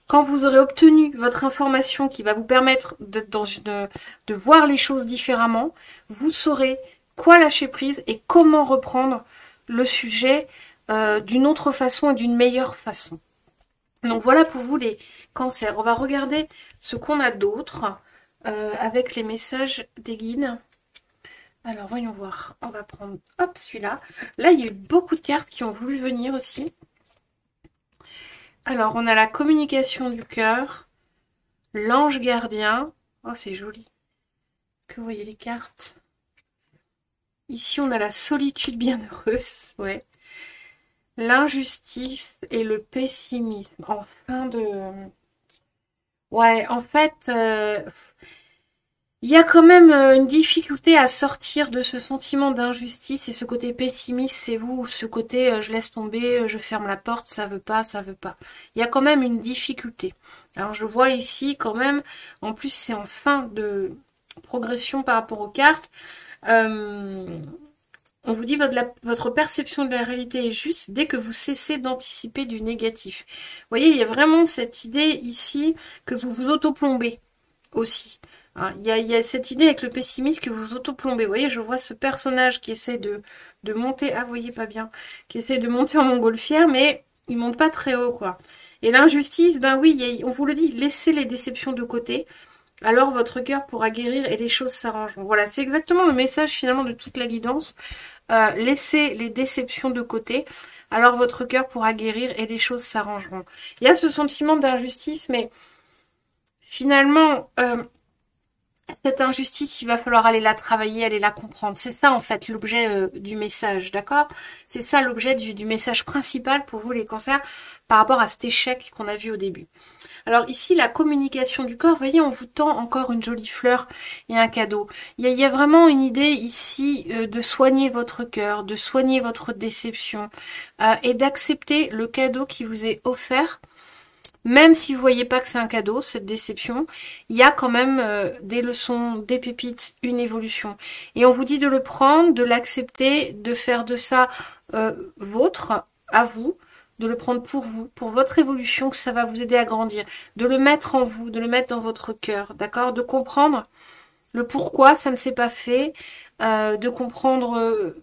quand vous aurez obtenu votre information qui va vous permettre de voir les choses différemment, vous saurez quoi lâcher prise et comment reprendre le sujet d'une autre façon et d'une meilleure façon. Donc voilà pour vous les cancers. On va regarder ce qu'on a d'autre avec les messages des guides. Alors voyons voir. On va prendre hop celui-là. Là il y a eu beaucoup de cartes qui ont voulu venir aussi. Alors on a la communication du cœur, l'ange gardien. Oh c'est joli. Est-ce que vous voyez les cartes? Ici on a la solitude bienheureuse. Ouais. L'injustice et le pessimisme en fin de... Ouais, en fait, il y a quand même une difficulté à sortir de ce sentiment d'injustice et ce côté pessimiste, c'est vous, ou ce côté je laisse tomber, je ferme la porte, ça veut pas, ça veut pas. Il y a quand même une difficulté. Alors je vois ici quand même, en plus c'est en fin de progression par rapport aux cartes, on vous dit votre perception de la réalité est juste dès que vous cessez d'anticiper du négatif. Vous voyez, il y a vraiment cette idée ici que vous vous autoplombez aussi. Hein, il y a cette idée avec le pessimisme que vous vous autoplombez. Vous voyez, je vois ce personnage qui essaie de monter, ah vous voyez pas bien, qui essaie de monter en montgolfière, mais il monte pas très haut, quoi. Et l'injustice, ben oui, on vous le dit, laissez les déceptions de côté. Alors votre cœur pourra guérir et les choses s'arrangeront. Voilà, c'est exactement le message finalement de toute la guidance. Laissez les déceptions de côté, alors votre cœur pourra guérir et les choses s'arrangeront. Il y a ce sentiment d'injustice, mais finalement, cette injustice, il va falloir aller la travailler, aller la comprendre. C'est ça en fait l'objet du message, d'accord? C'est ça l'objet du message principal pour vous les cancers par rapport à cet échec qu'on a vu au début. Alors ici, la communication du corps, vous voyez, on vous tend encore une jolie fleur et un cadeau. Il y a vraiment une idée ici de soigner votre cœur, de soigner votre déception et d'accepter le cadeau qui vous est offert. Même si vous voyez pas que c'est un cadeau, cette déception, il y a quand même des leçons, des pépites, une évolution. Et on vous dit de le prendre, de l'accepter, de faire de ça vôtre, à vous, de le prendre pour vous, pour votre évolution, que ça va vous aider à grandir, de le mettre en vous, de le mettre dans votre cœur, d'accord? De comprendre le pourquoi ça ne s'est pas fait, de comprendre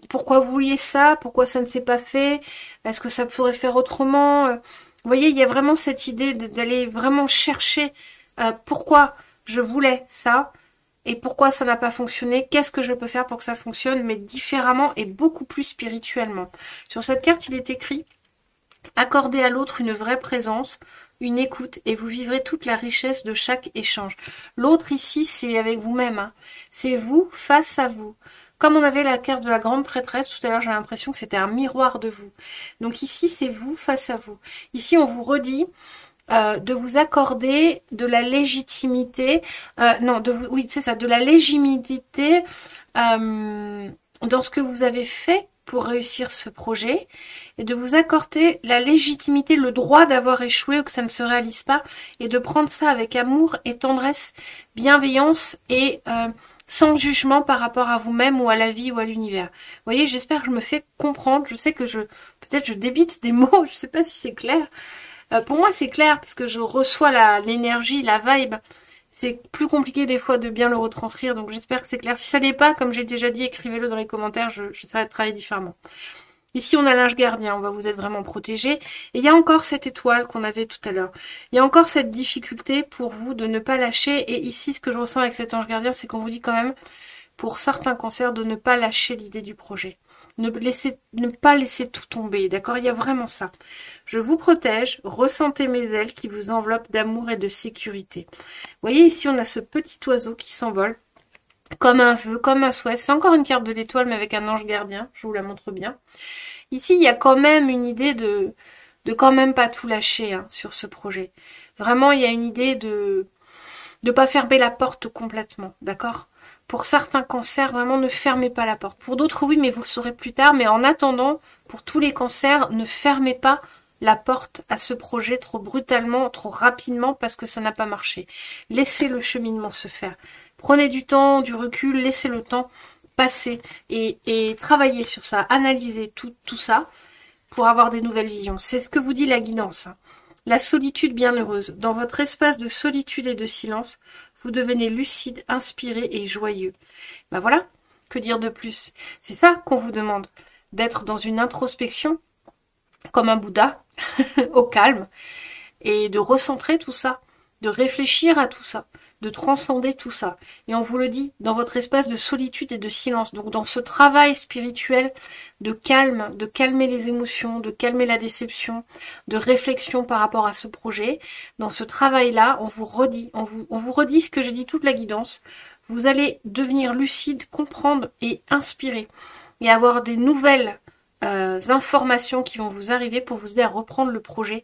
pourquoi vous vouliez ça, pourquoi ça ne s'est pas fait, est-ce que ça pourrait faire autrement vous voyez, il y a vraiment cette idée d'aller vraiment chercher pourquoi je voulais ça et pourquoi ça n'a pas fonctionné, qu'est-ce que je peux faire pour que ça fonctionne, mais différemment et beaucoup plus spirituellement. Sur cette carte, il est écrit accordez à l'autre une vraie présence, une écoute, et vous vivrez toute la richesse de chaque échange. L'autre ici, c'est avec vous-même. Hein. C'est vous face à vous. Comme on avait la carte de la grande prêtresse, tout à l'heure, j'ai l'impression que c'était un miroir de vous. Donc ici, c'est vous face à vous. Ici, on vous redit de vous accorder de la légitimité, oui, c'est ça, de la légitimité dans ce que vous avez fait pour réussir ce projet et de vous accorder la légitimité, le droit d'avoir échoué ou que ça ne se réalise pas et de prendre ça avec amour et tendresse, bienveillance et sans jugement par rapport à vous-même ou à la vie ou à l'univers. Vous voyez, j'espère que je me fais comprendre. Je sais que peut-être je débite des mots, je sais pas si c'est clair. Pour moi, c'est clair parce que je reçois l'énergie, la vibe. C'est plus compliqué des fois de bien le retranscrire, donc j'espère que c'est clair. Si ça l'est pas, comme j'ai déjà dit, écrivez-le dans les commentaires, j'essaierai de travailler différemment. Ici, on a l'ange gardien, on va vous être vraiment protégé. Et il y a encore cette étoile qu'on avait tout à l'heure. Il y a encore cette difficulté pour vous de ne pas lâcher. Et ici, ce que je ressens avec cet ange gardien, c'est qu'on vous dit quand même, pour certains cancers, de ne pas lâcher l'idée du projet. Ne pas laisser tout tomber, d'accord? Il y a vraiment ça. Je vous protège, ressentez mes ailes qui vous enveloppent d'amour et de sécurité. Vous voyez, ici, on a ce petit oiseau qui s'envole, comme un vœu, comme un souhait. C'est encore une carte de l'étoile, mais avec un ange gardien. Je vous la montre bien. Ici, il y a quand même une idée de quand même pas tout lâcher hein, sur ce projet. Vraiment, il y a une idée de pas fermer la porte complètement, d'accord? Pour certains cancers, vraiment, ne fermez pas la porte. Pour d'autres, oui, mais vous le saurez plus tard. Mais en attendant, pour tous les cancers, ne fermez pas la porte à ce projet trop brutalement, trop rapidement, parce que ça n'a pas marché. Laissez le cheminement se faire. Prenez du temps, du recul, laissez le temps passer et travaillez sur ça, analysez tout ça pour avoir des nouvelles visions. C'est ce que vous dit la guidance. Hein. La solitude bienheureuse. Dans votre espace de solitude et de silence, vous devenez lucide, inspiré et joyeux. Ben voilà, que dire de plus? C'est ça qu'on vous demande, d'être dans une introspection, comme un Bouddha, au calme, et de recentrer tout ça, de réfléchir à tout ça, de transcender tout ça. Et on vous le dit, dans votre espace de solitude et de silence, donc dans ce travail spirituel de calme, de calmer les émotions, de calmer la déception, de réflexion par rapport à ce projet, dans ce travail-là, on vous redit, on vous redit ce que j'ai dit toute la guidance, vous allez devenir lucide, comprendre et inspirer, et avoir des nouvelles informations qui vont vous arriver pour vous aider à reprendre le projet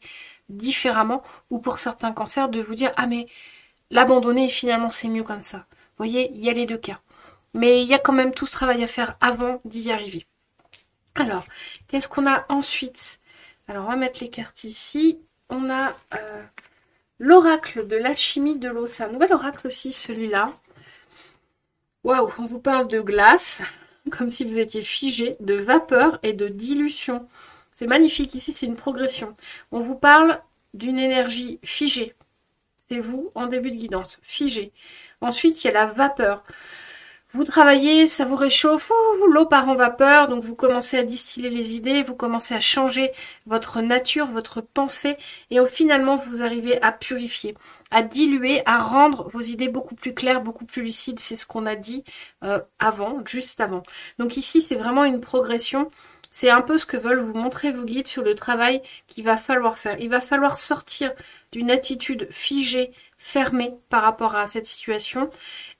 différemment, ou pour certains cancers, de vous dire « Ah mais l'abandonner, finalement, c'est mieux comme ça. » Vous voyez, il y a les deux cas. Mais il y a quand même tout ce travail à faire avant d'y arriver. Alors, qu'est-ce qu'on a ensuite? Alors, on va mettre les cartes ici. On a l'oracle de l'alchimie de l'eau. C'est un nouvel oracle aussi, celui-là. Waouh, on vous parle de glace, comme si vous étiez figé, de vapeur et de dilution. C'est magnifique, ici c'est une progression. On vous parle d'une énergie figée. C'est vous en début de guidance, figée. Ensuite, il y a la vapeur. Vous travaillez, ça vous réchauffe, l'eau part en vapeur, donc vous commencez à distiller les idées, vous commencez à changer votre nature, votre pensée, et finalement vous arrivez à purifier, à diluer, à rendre vos idées beaucoup plus claires, beaucoup plus lucides. C'est ce qu'on a dit avant, juste avant. Donc ici, c'est vraiment une progression. C'est un peu ce que veulent vous montrer vos guides sur le travail qu'il va falloir faire. Il va falloir sortir d'une attitude figée, fermée par rapport à cette situation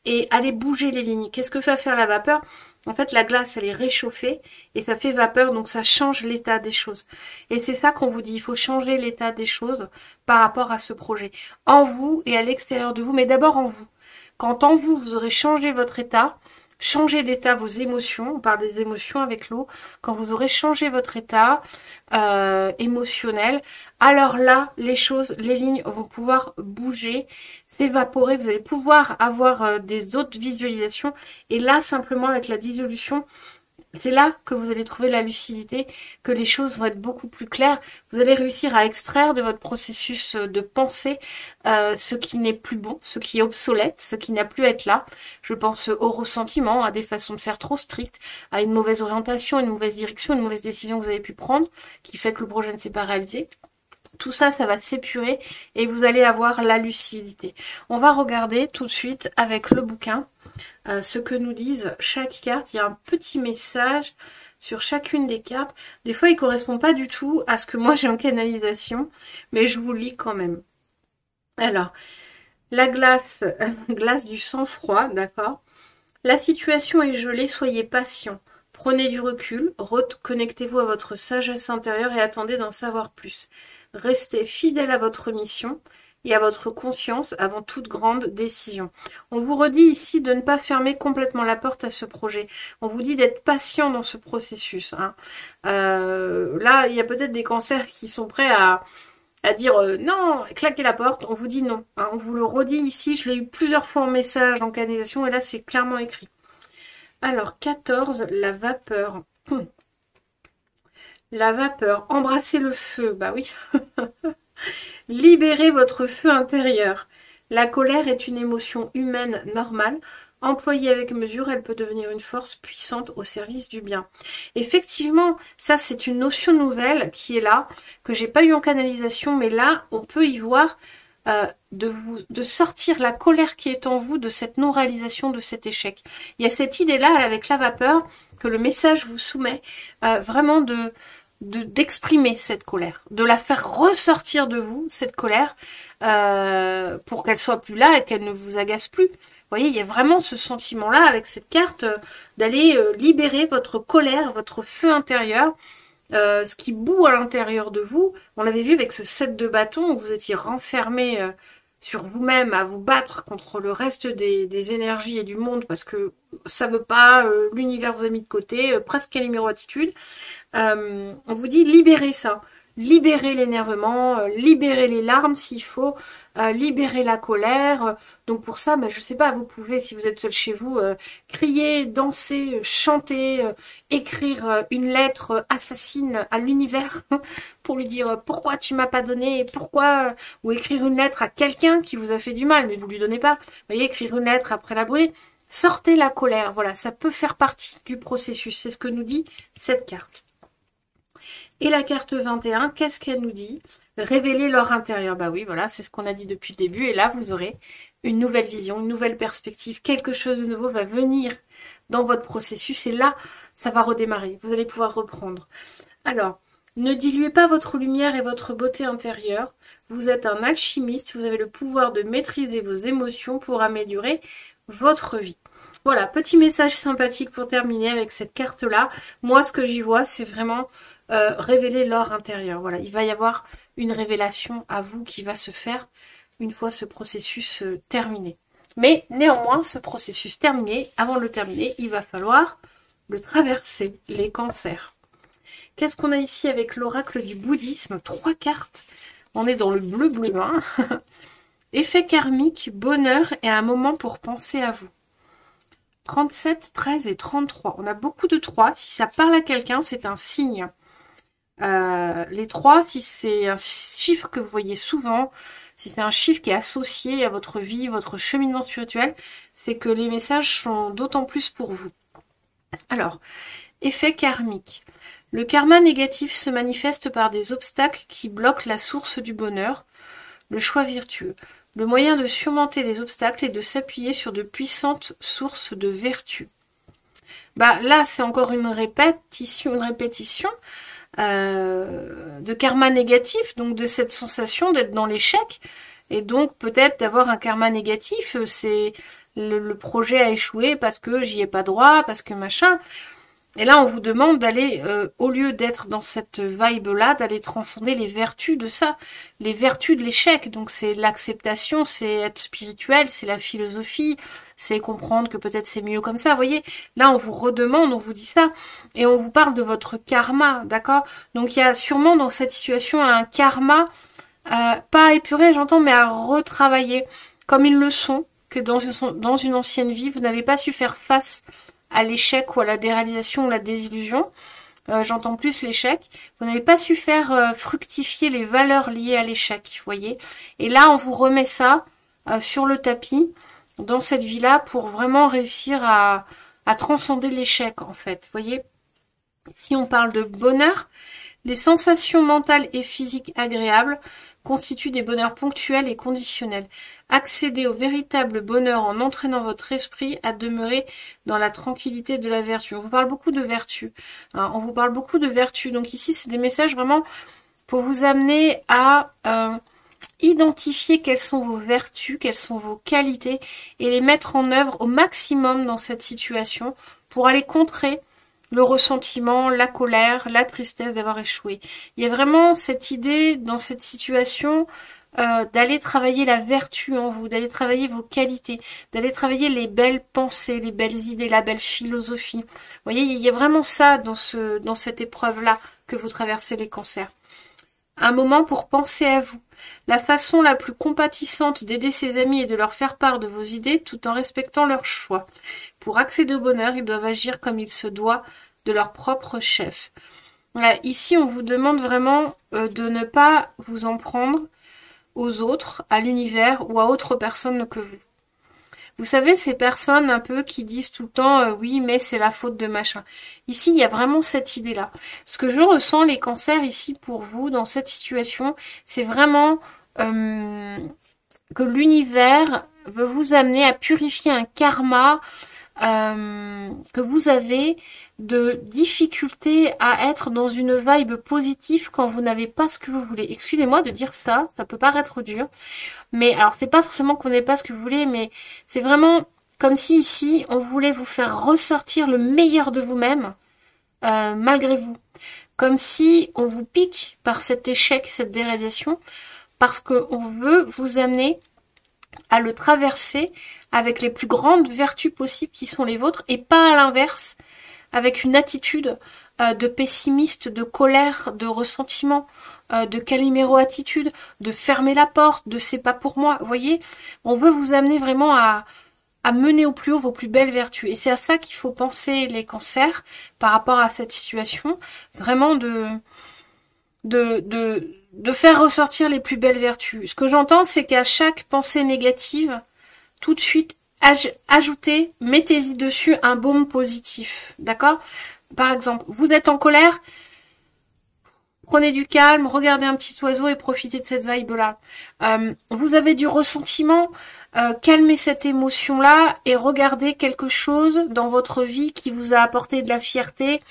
et aller bouger les lignes. Qu'est-ce que va faire la vapeur? En fait, la glace, elle est réchauffée et ça fait vapeur, donc ça change l'état des choses. Et c'est ça qu'on vous dit, il faut changer l'état des choses par rapport à ce projet. En vous et à l'extérieur de vous, mais d'abord en vous. Quand en vous, vous aurez changé votre état, changez d'état vos émotions, on parle des émotions avec l'eau, quand vous aurez changé votre état émotionnel, alors là, les choses, les lignes vont pouvoir bouger, s'évaporer, vous allez pouvoir avoir des autres visualisations, et là, simplement avec la dissolution, c'est là que vous allez trouver la lucidité, que les choses vont être beaucoup plus claires. Vous allez réussir à extraire de votre processus de pensée ce qui n'est plus bon, ce qui est obsolète, ce qui n'a plus à être là. Je pense au ressentiment, à des façons de faire trop strictes, à une mauvaise orientation, une mauvaise direction, une mauvaise décision que vous avez pu prendre, qui fait que le projet ne s'est pas réalisé. Tout ça, ça va s'épurer et vous allez avoir la lucidité. On va regarder tout de suite avec le bouquin ce que nous disent chaque carte. Il y a un petit message sur chacune des cartes. Des fois, il ne correspond pas du tout à ce que moi j'ai en canalisation, mais je vous lis quand même. Alors, la glace, glace du sang-froid, d'accord. La situation est gelée, soyez patient. Prenez du recul, reconnectez-vous à votre sagesse intérieure et attendez d'en savoir plus. Restez fidèle à votre mission et à votre conscience avant toute grande décision. On vous redit ici de ne pas fermer complètement la porte à ce projet. On vous dit d'être patient dans ce processus. Hein. Là, il y a peut-être des cancers qui sont prêts à dire non, claquez la porte. On vous dit non. Hein. On vous le redit ici. Je l'ai eu plusieurs fois en message, en canalisation, et là, c'est clairement écrit. Alors, 14, la vapeur. La vapeur. Embrassez le feu. Bah oui. Libérez votre feu intérieur. La colère est une émotion humaine normale. Employée avec mesure, elle peut devenir une force puissante au service du bien. Effectivement, ça c'est une notion nouvelle qui est là, que j'ai pas eu en canalisation, mais là on peut y voir de sortir la colère qui est en vous de cette non-réalisation de cet échec. Il y a cette idée-là avec la vapeur que le message vous soumet, vraiment d'exprimer cette colère, de la faire ressortir de vous, cette colère, pour qu'elle soit plus là et qu'elle ne vous agace plus. Vous voyez, il y a vraiment ce sentiment-là avec cette carte d'aller libérer votre colère, votre feu intérieur, ce qui bout à l'intérieur de vous. On l'avait vu avec ce 7 de bâton où vous étiez renfermé sur vous-même à vous battre contre le reste des énergies et du monde parce que ça veut pas, l'univers vous a mis de côté, presque à l'hémiroattitude. On vous dit libérez ça. libérer l'énervement, libérer les larmes s'il faut, libérer la colère. Donc pour ça, je sais pas, vous pouvez, si vous êtes seul chez vous, crier, danser, chanter, écrire une lettre assassine à l'univers pour lui dire pourquoi tu m'as pas donné, pourquoi, ou écrire une lettre à quelqu'un qui vous a fait du mal, mais vous lui donnez pas. Vous voyez, écrire une lettre après la brûler. Sortez la colère, voilà, ça peut faire partie du processus. C'est ce que nous dit cette carte. Et la carte 21, qu'est-ce qu'elle nous dit? Révéler leur intérieur. Bah oui, voilà, c'est ce qu'on a dit depuis le début. Et là, vous aurez une nouvelle vision, une nouvelle perspective. Quelque chose de nouveau va venir dans votre processus. Et là, ça va redémarrer. Vous allez pouvoir reprendre. Alors, ne diluez pas votre lumière et votre beauté intérieure. Vous êtes un alchimiste. Vous avez le pouvoir de maîtriser vos émotions pour améliorer votre vie. Voilà, petit message sympathique pour terminer avec cette carte-là. Moi, ce que j'y vois, c'est vraiment révéler l'or intérieur. Voilà, il va y avoir une révélation à vous qui va se faire une fois ce processus terminé. Mais néanmoins, ce processus terminé, avant de le terminer, il va falloir le traverser, les cancers. Qu'est-ce qu'on a ici avec l'oracle du bouddhisme? 3 cartes. On est dans le bleu-bleu. Hein. Effet karmique, bonheur et un moment pour penser à vous. 37, 13 et 33. On a beaucoup de 3. Si ça parle à quelqu'un, c'est un signe. Les 3, si c'est un chiffre que vous voyez souvent, si c'est un chiffre qui est associé à votre vie, votre cheminement spirituel, c'est que les messages sont d'autant plus pour vous. Alors, effet karmique. Le karma négatif se manifeste par des obstacles qui bloquent la source du bonheur, le choix virtueux. Le moyen de surmonter les obstacles est de s'appuyer sur de puissantes sources de vertu. Là, c'est encore une répétition de karma négatif, donc de cette sensation d'être dans l'échec, et donc peut-être d'avoir un karma négatif, c'est le projet a échoué parce que j'y ai pas droit, parce que machin. Et là, on vous demande d'aller, au lieu d'être dans cette vibe-là, d'aller transcender les vertus de ça, les vertus de l'échec. Donc c'est l'acceptation, c'est être spirituel, c'est la philosophie, c'est comprendre que peut-être c'est mieux comme ça. Vous voyez, là, on vous redemande, on vous dit ça, et on vous parle de votre karma, d'accord? Donc il y a sûrement dans cette situation un karma, pas à épurer, j'entends, mais à retravailler, comme une leçon que dans une ancienne vie, vous n'avez pas su faire face à l'échec ou à la déréalisation ou la désillusion. J'entends plus l'échec. Vous n'avez pas su faire fructifier les valeurs liées à l'échec, vous voyez. Et là, on vous remet ça sur le tapis, dans cette vie-là, pour vraiment réussir à transcender l'échec, en fait. Vous voyez, si on parle de bonheur, les sensations mentales et physiques agréables constituent des bonheurs ponctuels et conditionnels. Accédez au véritable bonheur en entraînant votre esprit à demeurer dans la tranquillité de la vertu. On vous parle beaucoup de vertu. Hein, on vous parle beaucoup de vertu. Donc ici, c'est des messages vraiment pour vous amener à identifier quelles sont vos vertus, quelles sont vos qualités et les mettre en œuvre au maximum dans cette situation pour aller contrer le ressentiment, la colère, la tristesse d'avoir échoué. Il y a vraiment cette idée dans cette situation d'aller travailler la vertu en vous, d'aller travailler vos qualités, d'aller travailler les belles pensées, les belles idées, la belle philosophie. Vous voyez, il y a vraiment ça dans cette épreuve-là que vous traversez les cancers. Un moment pour penser à vous. La façon la plus compatissante d'aider ses amis est de leur faire part de vos idées tout en respectant leurs choix. Pour accéder au bonheur, ils doivent agir comme il se doit de leur propre chef. Voilà, ici, on vous demande vraiment de ne pas vous en prendre aux autres, à l'univers ou à autre personne que vous. Vous savez, ces personnes un peu qui disent tout le temps oui, mais c'est la faute de machin. Ici, il y a vraiment cette idée-là. Ce que je ressens, les cancers ici pour vous, dans cette situation, c'est vraiment que l'univers veut vous amener à purifier un karma que vous avez de difficulté à être dans une vibe positive quand vous n'avez pas ce que vous voulez. Excusez-moi de dire ça, ça peut paraître dur, mais alors c'est pas forcément qu'on n'ait pas ce que vous voulez, mais c'est vraiment comme si ici on voulait vous faire ressortir le meilleur de vous-même malgré vous. Comme si on vous pique par cet échec, cette déréalisation, parce qu'on veut vous amener à le traverser avec les plus grandes vertus possibles qui sont les vôtres et pas à l'inverse, avec une attitude de pessimiste, de colère, de ressentiment. de caliméro-attitude, de fermer la porte, de c'est pas pour moi. Vous voyez, on veut vous amener vraiment à mener au plus haut vos plus belles vertus. Et c'est à ça qu'il faut penser les cancers par rapport à cette situation. Vraiment de faire ressortir les plus belles vertus. Ce que j'entends, c'est qu'à chaque pensée négative, tout de suite, ajoutez, mettez-y dessus un baume positif. D'accord? Par exemple, vous êtes en colère, prenez du calme, regardez un petit oiseau et profitez de cette vibe-là. Vous avez du ressentiment, calmez cette émotion-là et regardez quelque chose dans votre vie qui vous a apporté de la fierté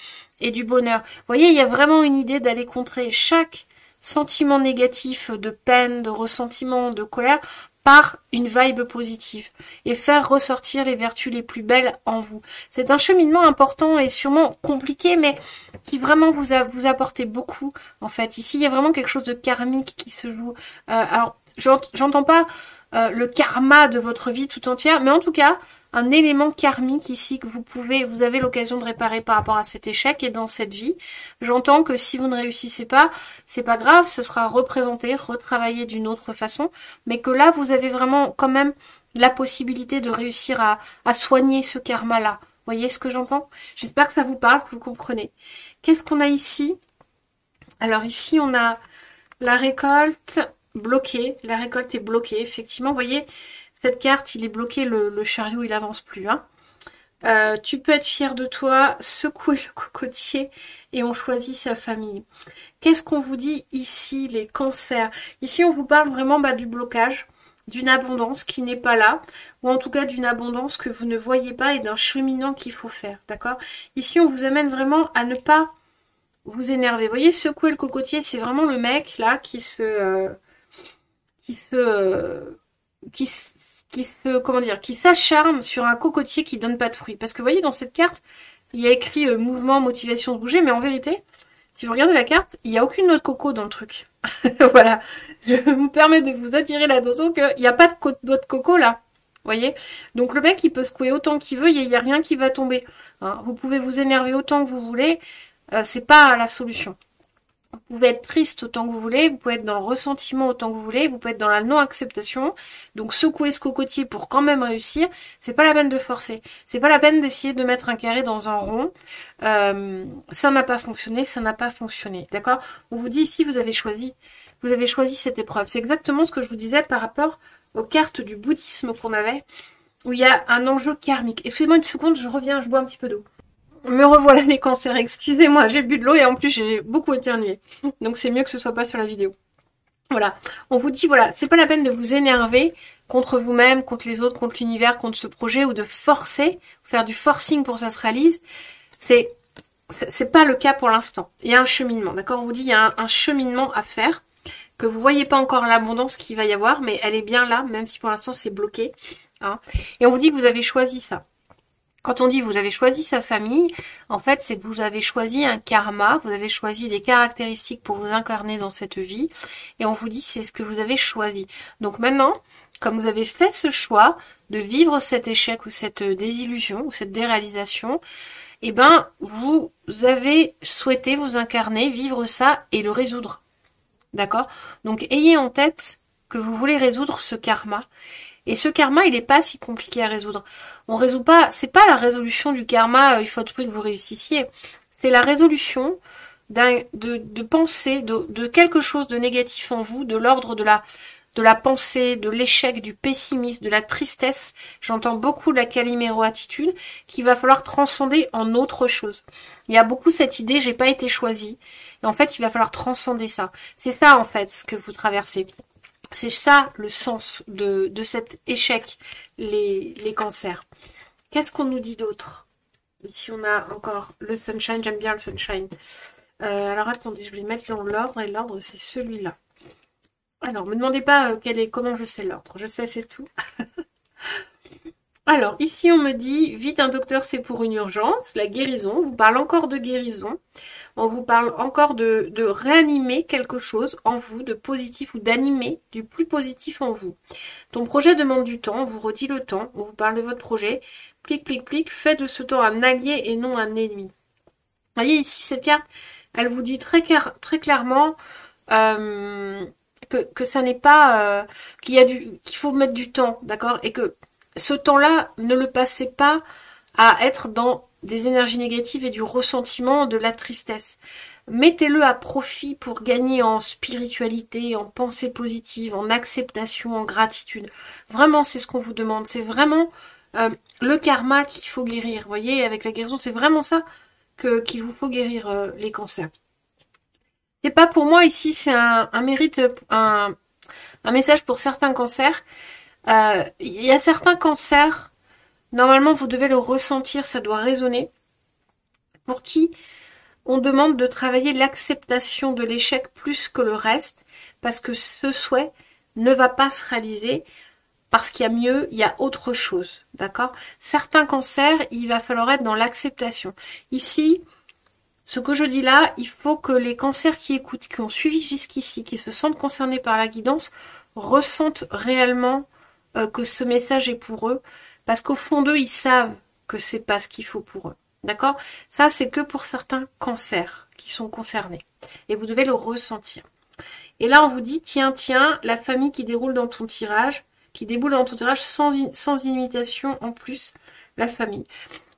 et du bonheur. Vous voyez, il y a vraiment une idée d'aller contrer chaque sentiment négatif de peine, de ressentiment, de colère par une vibe positive et faire ressortir les vertus les plus belles en vous. C'est un cheminement important et sûrement compliqué, mais qui vraiment vous apporte beaucoup. En fait, ici, il y a vraiment quelque chose de karmique qui se joue. Alors, j'entends pas le karma de votre vie tout entière, mais en tout cas, un élément karmique ici que vous avez l'occasion de réparer par rapport à cet échec et dans cette vie. J'entends que si vous ne réussissez pas, c'est pas grave, ce sera représenté, retravaillé d'une autre façon, mais que là, vous avez vraiment quand même la possibilité de réussir à soigner ce karma-là. Vous voyez ce que j'entends? J'espère que ça vous parle, que vous comprenez. Qu'est-ce qu'on a ici? Alors ici, on a la récolte bloquée. La récolte est bloquée, effectivement. Vous voyez, cette carte, il est bloqué, le chariot, il avance plus. Hein. Tu peux être fier de toi, secouer le cocotier et on choisit sa famille. Qu'est-ce qu'on vous dit ici, les cancers? Ici, on vous parle vraiment du blocage, d'une abondance qui n'est pas là, ou en tout cas d'une abondance que vous ne voyez pas et d'un cheminement qu'il faut faire, d'accord? Ici, on vous amène vraiment à ne pas vous énerver. Vous voyez, secouer le cocotier, c'est vraiment le mec, là, qui s'acharne sur un cocotier qui donne pas de fruits. Parce que vous voyez, dans cette carte, il y a écrit mouvement, motivation de bouger, mais en vérité, si vous regardez la carte, il n'y a aucune noix de coco dans le truc. Voilà. Je me permets de vous attirer l'attention qu'il n'y a pas de noix de coco là. Vous voyez? Donc le mec, il peut secouer autant qu'il veut, il n'y a rien qui va tomber. Hein, vous pouvez vous énerver autant que vous voulez, c'est pas la solution. Vous pouvez être triste autant que vous voulez, vous pouvez être dans le ressentiment autant que vous voulez, vous pouvez être dans la non-acceptation. Donc secouer ce cocotier pour quand même réussir, c'est pas la peine de forcer. C'est pas la peine d'essayer de mettre un carré dans un rond. Ça n'a pas fonctionné, ça n'a pas fonctionné. D'accord? On vous dit ici, vous avez choisi cette épreuve. C'est exactement ce que je vous disais par rapport aux cartes du bouddhisme qu'on avait, où il y a un enjeu karmique. Excusez-moi une seconde, je reviens, je bois un petit peu d'eau. Me revoilà les cancers, excusez-moi, j'ai bu de l'eau et en plus j'ai beaucoup éternué. Donc c'est mieux que ce soit pas sur la vidéo. Voilà, on vous dit, voilà, c'est pas la peine de vous énerver contre vous-même, contre les autres, contre l'univers, contre ce projet, ou de forcer, faire du forcing pour que ça se réalise. C'est pas le cas pour l'instant. Il y a un cheminement, d'accord? On vous dit, il y a un cheminement à faire, que vous voyez pas encore l'abondance qu'il va y avoir, mais elle est bien là, même si pour l'instant c'est bloqué. Hein. Et on vous dit que vous avez choisi ça. Quand on dit vous avez choisi sa famille, en fait, c'est que vous avez choisi un karma, vous avez choisi des caractéristiques pour vous incarner dans cette vie, et on vous dit c'est ce que vous avez choisi. Donc maintenant, comme vous avez fait ce choix de vivre cet échec ou cette désillusion ou cette déréalisation, eh ben, vous avez souhaité vous incarner, vivre ça et le résoudre. D'accord? Donc ayez en tête que vous voulez résoudre ce karma. Et ce karma, il n'est pas si compliqué à résoudre. On résout pas, c'est pas la résolution du karma, il faut à tout prix que vous réussissiez. C'est la résolution de pensée, de quelque chose de négatif en vous, de l'ordre de la pensée, de l'échec, du pessimisme, de la tristesse. J'entends beaucoup de la caliméro-attitude qu'il va falloir transcender en autre chose. Il y a beaucoup cette idée, j'ai pas été choisie. Et en fait, il va falloir transcender ça. C'est ça, en fait, ce que vous traversez. C'est ça le sens de cet échec, les cancers. Qu'est-ce qu'on nous dit d'autre? Ici, on a encore le sunshine. J'aime bien le sunshine. Alors, attendez, je vais les mettre dans l'ordre. Et l'ordre, c'est celui-là. Alors, me demandez pas comment je sais l'ordre. Je sais, c'est tout. Alors, ici, on me dit, vite, un docteur, c'est pour une urgence. La guérison. On vous parle encore de guérison. On vous parle encore de réanimer quelque chose en vous, de positif ou d'animer du plus positif en vous. Ton projet demande du temps, on vous redit le temps, on vous parle de votre projet. Plic, plic, plic, faites de ce temps un allié et non un ennemi. Vous voyez ici, cette carte, elle vous dit très clairement, que ça n'est pas qu'il faut mettre du temps, d'accord, et que ce temps-là, ne le passez pas à être dans des énergies négatives et du ressentiment, de la tristesse. Mettez-le à profit pour gagner en spiritualité, en pensée positive, en acceptation, en gratitude. Vraiment, c'est ce qu'on vous demande. C'est vraiment le karma qu'il faut guérir. Vous voyez, avec la guérison, c'est vraiment ça qu'il vous faut guérir les cancers. C'est pas pour moi ici, c'est un mérite, un message pour certains cancers. Il y a certains cancers, normalement vous devez le ressentir, ça doit résonner. Pour qui on demande de travailler l'acceptation de l'échec plus que le reste, parce que ce souhait ne va pas se réaliser, parce qu'il y a mieux, il y a autre chose, d'accord? Certains cancers, il va falloir être dans l'acceptation. Ici, ce que je dis là, il faut que les cancers qui écoutent, qui ont suivi jusqu'ici, qui se sentent concernés par la guidance, ressentent réellement que ce message est pour eux, parce qu'au fond d'eux, ils savent que c'est pas ce qu'il faut pour eux. D'accord? Ça, c'est que pour certains cancers qui sont concernés. Et vous devez le ressentir. Et là, on vous dit, tiens, la famille qui déroule dans ton tirage, qui déboule dans ton tirage sans imitation en plus, la famille.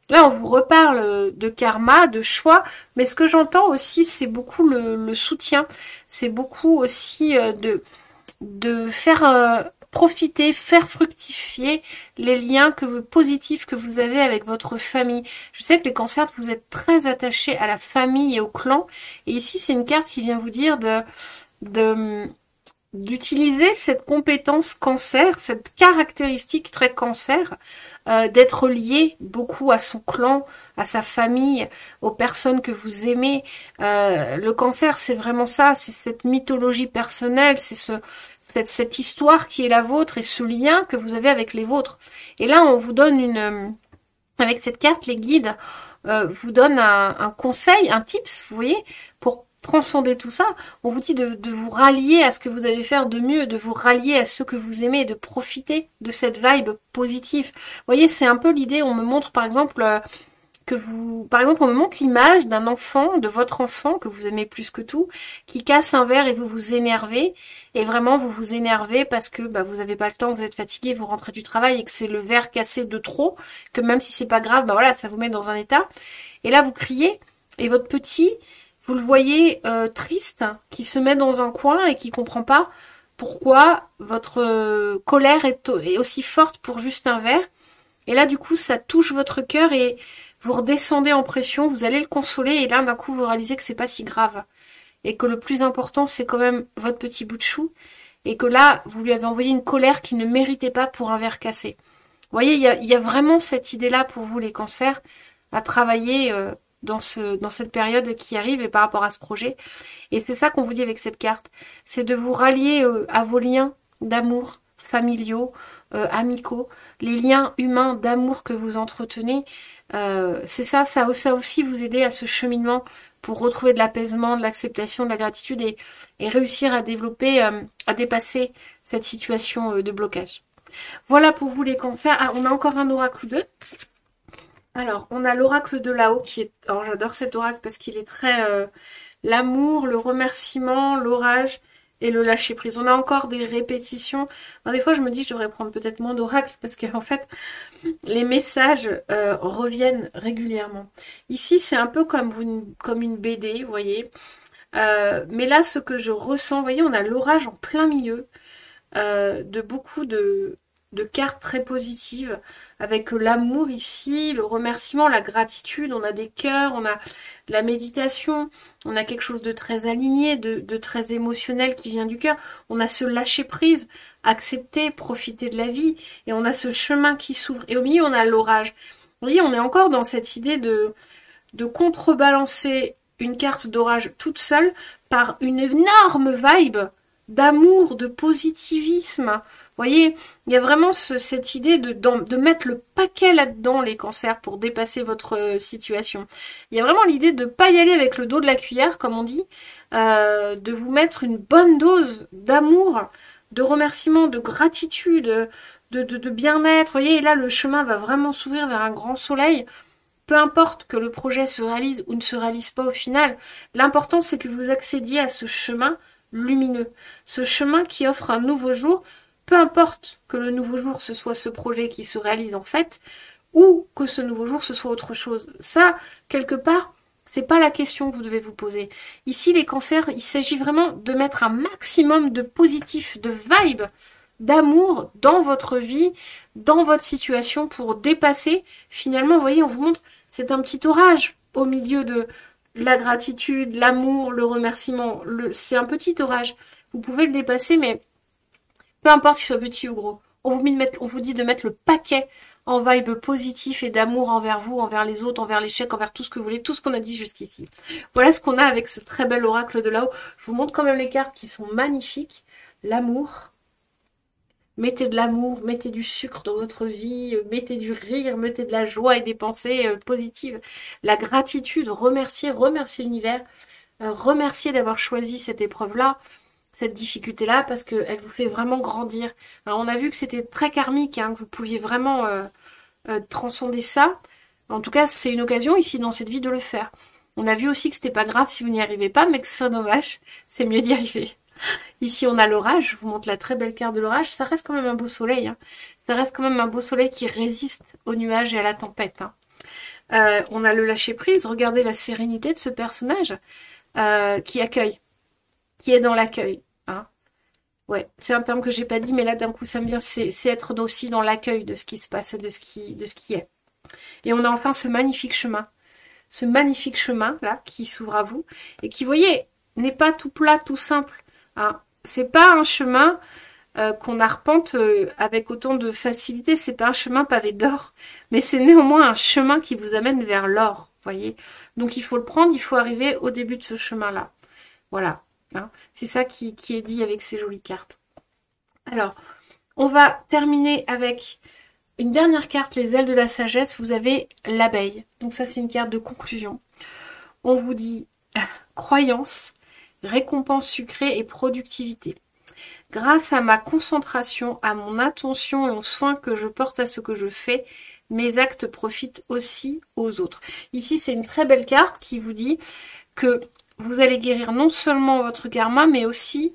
Là, on vous reparle de karma, de choix, mais ce que j'entends aussi, c'est beaucoup le soutien. C'est beaucoup aussi de faire profiter, faire fructifier les liens positifs que vous avez avec votre famille. Je sais que les cancers, vous êtes très attachés à la famille et au clan. Et ici, c'est une carte qui vient vous dire d'utiliser cette compétence cancer, cette caractéristique très cancer, d'être lié beaucoup à son clan, à sa famille, aux personnes que vous aimez. Le cancer, c'est vraiment ça, c'est cette mythologie personnelle, c'est cette histoire qui est la vôtre et ce lien que vous avez avec les vôtres. Et là, on vous donne avec cette carte, les guides vous donnent un conseil, un tips, vous voyez, pour transcender tout ça. On vous dit de vous rallier à ce que vous allez faire de mieux, de vous rallier à ceux que vous aimez, de profiter de cette vibe positive. Vous voyez, c'est un peu l'idée, on me montre par exemple on me montre l'image d'un enfant, de votre enfant, que vous aimez plus que tout, qui casse un verre et vous vous énervez. Et vraiment, vous vous énervez parce que vous n'avez pas le temps, vous êtes fatigué, vous rentrez du travail et que c'est le verre cassé de trop, que même si c'est pas grave, voilà, ça vous met dans un état. Et là, vous criez, et votre petit, vous le voyez triste, qui se met dans un coin et qui comprend pas pourquoi votre colère est aussi forte pour juste un verre. Et là, du coup, ça touche votre cœur et vous redescendez en pression, vous allez le consoler et là, d'un coup, vous réalisez que c'est pas si grave. Et que le plus important, c'est quand même votre petit bout de chou. Et que là, vous lui avez envoyé une colère qu'il ne méritait pas pour un verre cassé. Vous voyez, il y a vraiment cette idée-là pour vous, les cancers, à travailler dans cette période qui arrive et par rapport à ce projet. Et c'est ça qu'on vous dit avec cette carte. C'est de vous rallier à vos liens d'amour familiaux, amicaux, les liens humains d'amour que vous entretenez. C'est ça aussi vous aider à ce cheminement pour retrouver de l'apaisement, de l'acceptation, de la gratitude et réussir à développer, à dépasser cette situation de blocage. Voilà pour vous les cancers. Ah, on a encore un oracle 2. Alors, on a l'oracle de là-haut qui est... Alors, j'adore cet oracle parce qu'il est très... l'amour, le remerciement, l'orage et le lâcher prise. On a encore des répétitions. Alors, des fois, je me dis, je devrais prendre peut-être moins d'oracles parce qu'en fait, les messages reviennent régulièrement. Ici, c'est un peu comme une BD, vous voyez. Mais là, ce que je ressens, vous voyez, on a l'orage en plein milieu de beaucoup de cartes très positives avec l'amour ici, le remerciement, la gratitude, on a des cœurs, on a la méditation, on a quelque chose de très aligné, de très émotionnel qui vient du cœur, on a ce lâcher prise, accepter, profiter de la vie, et on a ce chemin qui s'ouvre, et au milieu on a l'orage. Vous voyez, on est encore dans cette idée de contrebalancer une carte d'orage toute seule par une énorme vibe d'amour, de positivisme. Vous voyez, il y a vraiment cette idée de mettre le paquet là-dedans, les cancers, pour dépasser votre situation. Il y a vraiment l'idée de ne pas y aller avec le dos de la cuillère, comme on dit, de vous mettre une bonne dose d'amour, de remerciement, de gratitude, de bien-être. Vous voyez, et là, le chemin va vraiment s'ouvrir vers un grand soleil. Peu importe que le projet se réalise ou ne se réalise pas au final, l'important, c'est que vous accédiez à ce chemin lumineux. Ce chemin qui offre un nouveau jour, peu importe que le nouveau jour, ce soit ce projet qui se réalise en fait, ou que ce nouveau jour, ce soit autre chose. Ça, quelque part, c'est pas la question que vous devez vous poser. Ici, les cancers, il s'agit vraiment de mettre un maximum de positif, de vibe, d'amour dans votre vie, dans votre situation pour dépasser. Finalement, vous voyez, on vous montre, c'est un petit orage au milieu de la gratitude, l'amour, le remerciement. C'est un petit orage. Vous pouvez le dépasser, mais peu importe qu'il soit petit ou gros. On vous dit de mettre le paquet en vibe positif et d'amour envers vous, envers les autres, envers l'échec, envers tout ce que vous voulez, tout ce qu'on a dit jusqu'ici. Voilà ce qu'on a avec ce très bel oracle de là-haut. Je vous montre quand même les cartes qui sont magnifiques. L'amour. Mettez de l'amour, mettez du sucre dans votre vie, mettez du rire, mettez de la joie et des pensées positives. La gratitude, remercier l'univers, remercier d'avoir choisi cette épreuve-là, cette difficulté-là, parce qu'elle vous fait vraiment grandir. Alors, on a vu que c'était très karmique, hein, que vous pouviez vraiment transcender ça. En tout cas, c'est une occasion ici dans cette vie de le faire. On a vu aussi que c'était pas grave si vous n'y arrivez pas, mais que c'est dommage, c'est mieux d'y arriver. Ici, on a l'orage. Je vous montre la très belle carte de l'orage. Ça reste quand même un beau soleil. Hein. Ça reste quand même un beau soleil qui résiste aux nuages et à la tempête. Hein. On a le lâcher-prise. Regardez la sérénité de ce personnage qui accueille, qui est dans l'accueil. Hein. Ouais, c'est un terme que j'ai pas dit, mais là, d'un coup, ça me vient. C'est être aussi dans l'accueil de ce qui se passe et de ce qui est. Et on a enfin ce magnifique chemin. Ce magnifique chemin, là, qui s'ouvre à vous. Et qui, vous voyez, n'est pas tout plat, tout simple. Hein. C'est pas un chemin qu'on arpente avec autant de facilité, c'est pas un chemin pavé d'or, mais c'est néanmoins un chemin qui vous amène vers l'or, voyez. Donc il faut le prendre, il faut arriver au début de ce chemin-là. Voilà, hein. C'est ça qui est dit avec ces jolies cartes. Alors, on va terminer avec une dernière carte, les ailes de la sagesse. Vous avez l'abeille, donc ça c'est une carte de conclusion. On vous dit croyance, récompense sucrée et productivité. Grâce à ma concentration, à mon attention et au soin que je porte à ce que je fais, mes actes profitent aussi aux autres. Ici, c'est une très belle carte qui vous dit que vous allez guérir non seulement votre karma, mais aussi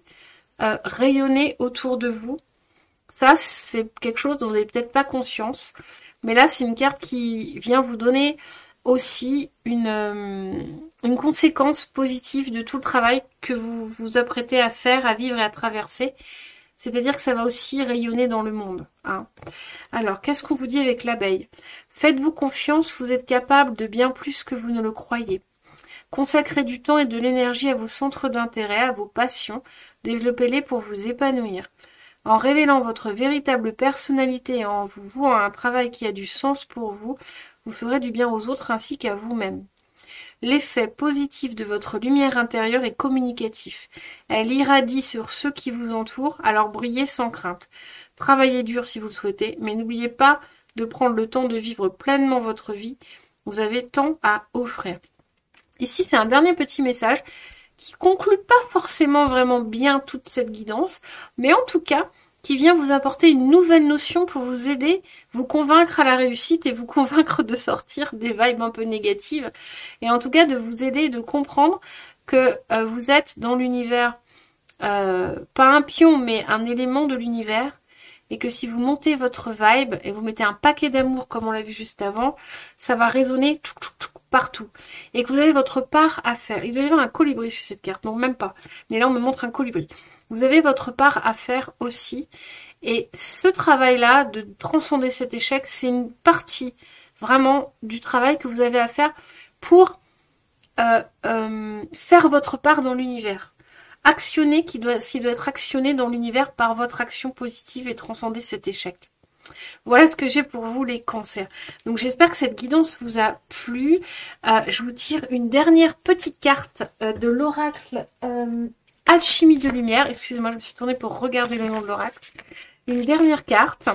rayonner autour de vous. Ça, c'est quelque chose dont vous n'avez peut-être pas conscience. Mais là, c'est une carte qui vient vous donner aussi une conséquence positive de tout le travail que vous vous apprêtez à faire, à vivre et à traverser. C'est-à-dire que ça va aussi rayonner dans le monde. Hein. Alors, qu'est-ce qu'on vous dit avec l'abeille? Faites-vous confiance, vous êtes capable de bien plus que vous ne le croyez. Consacrez du temps et de l'énergie à vos centres d'intérêt, à vos passions. Développez-les pour vous épanouir. En révélant votre véritable personnalité et en vous vouant à un travail qui a du sens pour vous, vous ferez du bien aux autres ainsi qu'à vous-même. L'effet positif de votre lumière intérieure est communicatif. Elle irradie sur ceux qui vous entourent, alors brillez sans crainte. Travaillez dur si vous le souhaitez, mais n'oubliez pas de prendre le temps de vivre pleinement votre vie. Vous avez tant à offrir. Ici, c'est un dernier petit message qui conclut pas forcément vraiment bien toute cette guidance, mais en tout cas, qui vient vous apporter une nouvelle notion pour vous aider, vous convaincre à la réussite et vous convaincre de sortir des vibes un peu négatives. Et en tout cas, de vous aider, de comprendre que vous êtes dans l'univers, pas un pion, mais un élément de l'univers. Et que si vous montez votre vibe et vous mettez un paquet d'amour, comme on l'a vu juste avant, ça va résonner partout. Et que vous avez votre part à faire. Il doit y avoir un colibri sur cette carte. Non, même pas. Mais là, on me montre un colibri. Vous avez votre part à faire aussi. Et ce travail-là, de transcender cet échec, c'est une partie vraiment du travail que vous avez à faire pour faire votre part dans l'univers. Actionner qui doit être actionné dans l'univers par votre action positive et transcender cet échec. Voilà ce que j'ai pour vous les cancers. Donc j'espère que cette guidance vous a plu. Je vous tire une dernière petite carte de l'oracle Alchimie de lumière. Excusez-moi, je me suis tournée pour regarder le nom de l'oracle. Une dernière carte.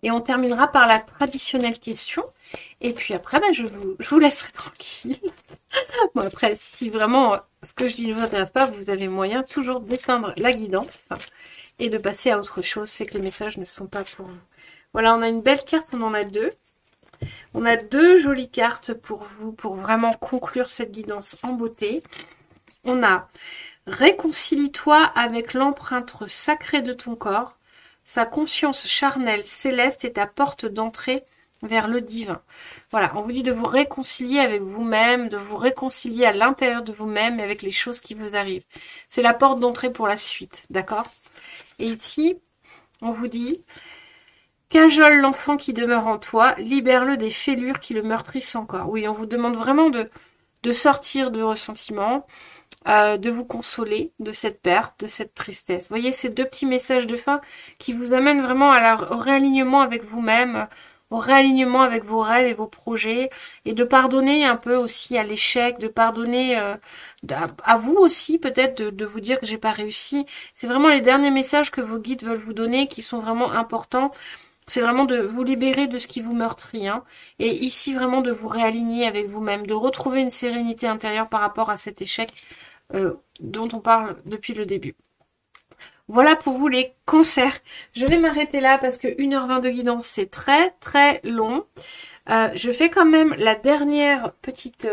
Et on terminera par la traditionnelle question. Et puis après, je vous laisserai tranquille. Bon, après, si vraiment ce que je dis ne vous intéresse pas, vous avez moyen toujours d'éteindre la guidance et de passer à autre chose. C'est que les messages ne sont pas pour vous. Voilà, on a une belle carte, on en a deux. On a deux jolies cartes pour vous, pour vraiment conclure cette guidance en beauté. On a Réconcilie-toi avec l'empreinte sacrée de ton corps. Sa conscience charnelle céleste est ta porte d'entrée vers le divin. Voilà, on vous dit de vous réconcilier avec vous-même, de vous réconcilier à l'intérieur de vous-même avec les choses qui vous arrivent. C'est la porte d'entrée pour la suite, d'accord? Et ici, on vous dit, cajole l'enfant qui demeure en toi, libère-le des fêlures qui le meurtrissent encore. Oui, on vous demande vraiment de sortir de ressentiment, de vous consoler de cette perte, de cette tristesse. Vous voyez, ces deux petits messages de fin qui vous amènent vraiment au réalignement avec vous-même, au réalignement avec vos rêves et vos projets, et de pardonner un peu aussi à l'échec, de pardonner à vous aussi peut-être de vous dire que j'ai pas réussi. C'est vraiment les derniers messages que vos guides veulent vous donner qui sont vraiment importants. C'est vraiment de vous libérer de ce qui vous meurtrit, hein, et ici vraiment de vous réaligner avec vous-même, de retrouver une sérénité intérieure par rapport à cet échec dont on parle depuis le début. Voilà pour vous les cancers. Je vais m'arrêter là parce que 1h20 de guidance, c'est très très long. Je fais quand même la dernière petite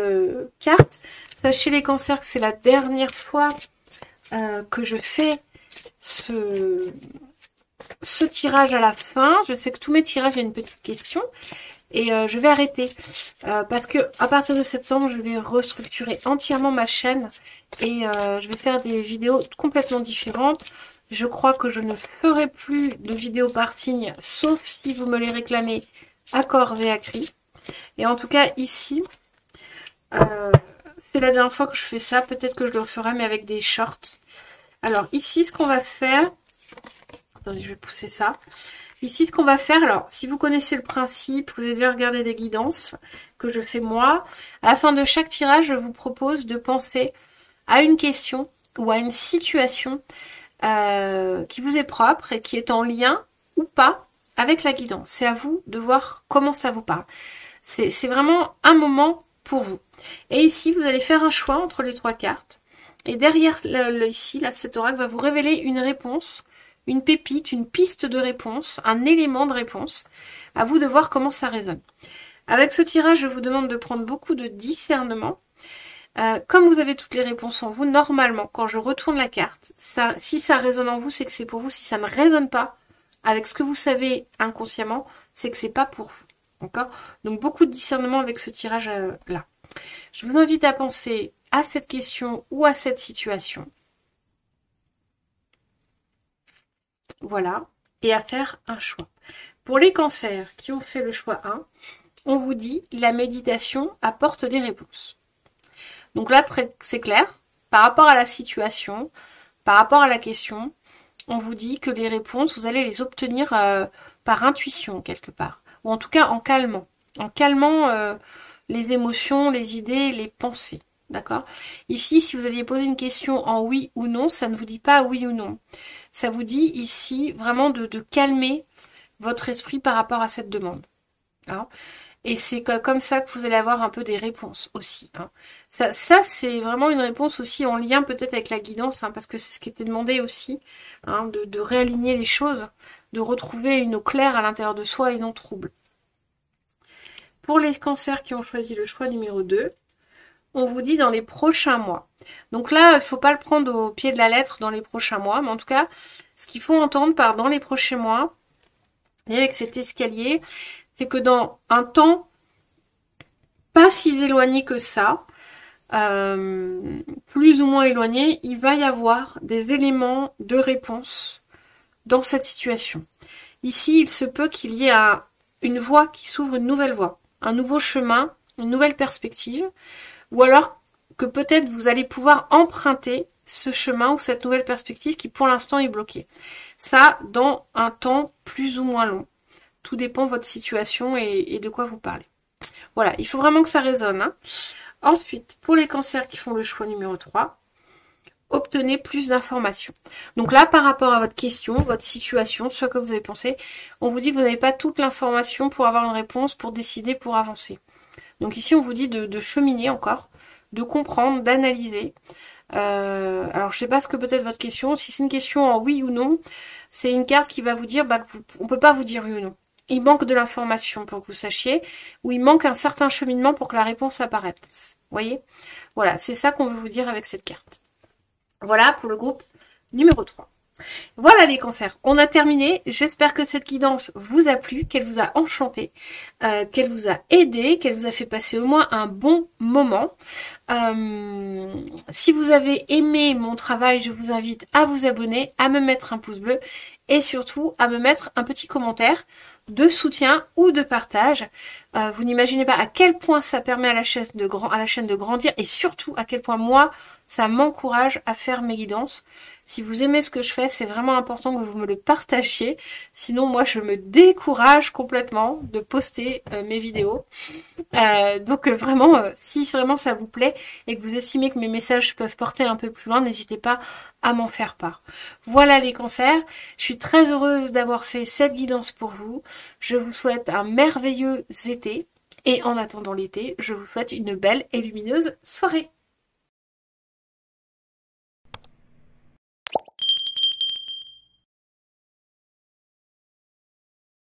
carte. Sachez les cancers que c'est la dernière fois que je fais ce tirage à la fin. Je sais que tous mes tirages, il y a une petite question. Et je vais arrêter parce que à partir de septembre, je vais restructurer entièrement ma chaîne et je vais faire des vidéos complètement différentes. Je crois que je ne ferai plus de vidéos par signe, sauf si vous me les réclamez à corps et à cri. Et en tout cas, ici, c'est la dernière fois que je fais ça. Peut-être que je le referai, mais avec des shorts. Alors ici, ce qu'on va faire... Attendez, je vais pousser ça. Ici, ce qu'on va faire, alors, si vous connaissez le principe, vous avez déjà regardé des guidances que je fais moi, à la fin de chaque tirage, je vous propose de penser à une question ou à une situation qui vous est propre et qui est en lien ou pas avec la guidance. C'est à vous de voir comment ça vous parle. C'est vraiment un moment pour vous. Et ici, vous allez faire un choix entre les trois cartes. Et derrière, ici, là, cet oracle va vous révéler une réponse, une pépite, une piste de réponse, un élément de réponse. À vous de voir comment ça résonne. Avec ce tirage, je vous demande de prendre beaucoup de discernement. Comme vous avez toutes les réponses en vous, normalement, quand je retourne la carte, si ça résonne en vous, c'est que c'est pour vous. Si ça ne résonne pas avec ce que vous savez inconsciemment, c'est que c'est pas pour vous. D'accord? Donc beaucoup de discernement avec ce tirage là. Je vous invite à penser à cette question ou à cette situation. Voilà. Et à faire un choix. Pour les cancers qui ont fait le choix 1, on vous dit la méditation apporte des réponses. Donc là, c'est clair. Par rapport à la situation, par rapport à la question, on vous dit que les réponses, vous allez les obtenir par intuition quelque part. Ou en tout cas en calmant. En calmant les émotions, les idées, les pensées. D'accord? Ici, si vous aviez posé une question en oui ou non, ça ne vous dit pas oui ou non. Ça vous dit ici vraiment de calmer votre esprit par rapport à cette demande. Hein? Et c'est comme ça que vous allez avoir un peu des réponses aussi. Hein. Ça c'est vraiment une réponse aussi en lien peut-être avec la guidance, hein, parce que c'est ce qui était demandé aussi, hein, de réaligner les choses, de retrouver une eau claire à l'intérieur de soi et non trouble. Pour les cancers qui ont choisi le choix numéro 2, on vous dit dans les prochains mois. Donc là, il ne faut pas le prendre au pied de la lettre dans les prochains mois, mais en tout cas, ce qu'il faut entendre par dans les prochains mois, et avec cet escalier, c'est que dans un temps pas si éloigné que ça, plus ou moins éloigné, il va y avoir des éléments de réponse dans cette situation. Ici, il se peut qu'il y ait une voie qui s'ouvre, une nouvelle voie, un nouveau chemin, une nouvelle perspective, ou alors que peut-être vous allez pouvoir emprunter ce chemin ou cette nouvelle perspective qui pour l'instant est bloquée. Ça, dans un temps plus ou moins long. Tout dépend de votre situation et de quoi vous parlez. Voilà, il faut vraiment que ça résonne. Hein. Ensuite, pour les cancers qui font le choix numéro 3, obtenez plus d'informations. Donc là, par rapport à votre question, votre situation, ce que vous avez pensé, on vous dit que vous n'avez pas toute l'information pour avoir une réponse, pour décider, pour avancer. Donc ici, on vous dit de cheminer encore, de comprendre, d'analyser. Alors, je ne sais pas ce que peut être votre question. Si c'est une question en oui ou non, c'est une carte qui va vous dire on ne peut pas vous dire oui ou non. Il manque de l'information pour que vous sachiez, ou il manque un certain cheminement pour que la réponse apparaisse. Vous voyez? Voilà, c'est ça qu'on veut vous dire avec cette carte. Voilà pour le groupe numéro 3. Voilà les cancers, on a terminé. J'espère que cette guidance vous a plu, qu'elle vous a enchanté, qu'elle vous a aidé, qu'elle vous a fait passer au moins un bon moment. Si vous avez aimé mon travail, je vous invite à vous abonner, à me mettre un pouce bleu et surtout à me mettre un petit commentaire de soutien ou de partage. Vous n'imaginez pas à quel point ça permet à la chaîne de grandir et surtout à quel point moi, ça m'encourage à faire mes guidances. Si vous aimez ce que je fais, c'est vraiment important que vous me le partagiez. Sinon, moi, je me décourage complètement de poster mes vidéos. Donc vraiment, si vraiment ça vous plaît et que vous estimez que mes messages peuvent porter un peu plus loin, n'hésitez pas à m'en faire part. Voilà les cancers. Je suis très heureuse d'avoir fait cette guidance pour vous. Je vous souhaite un merveilleux été. Et en attendant l'été, je vous souhaite une belle et lumineuse soirée.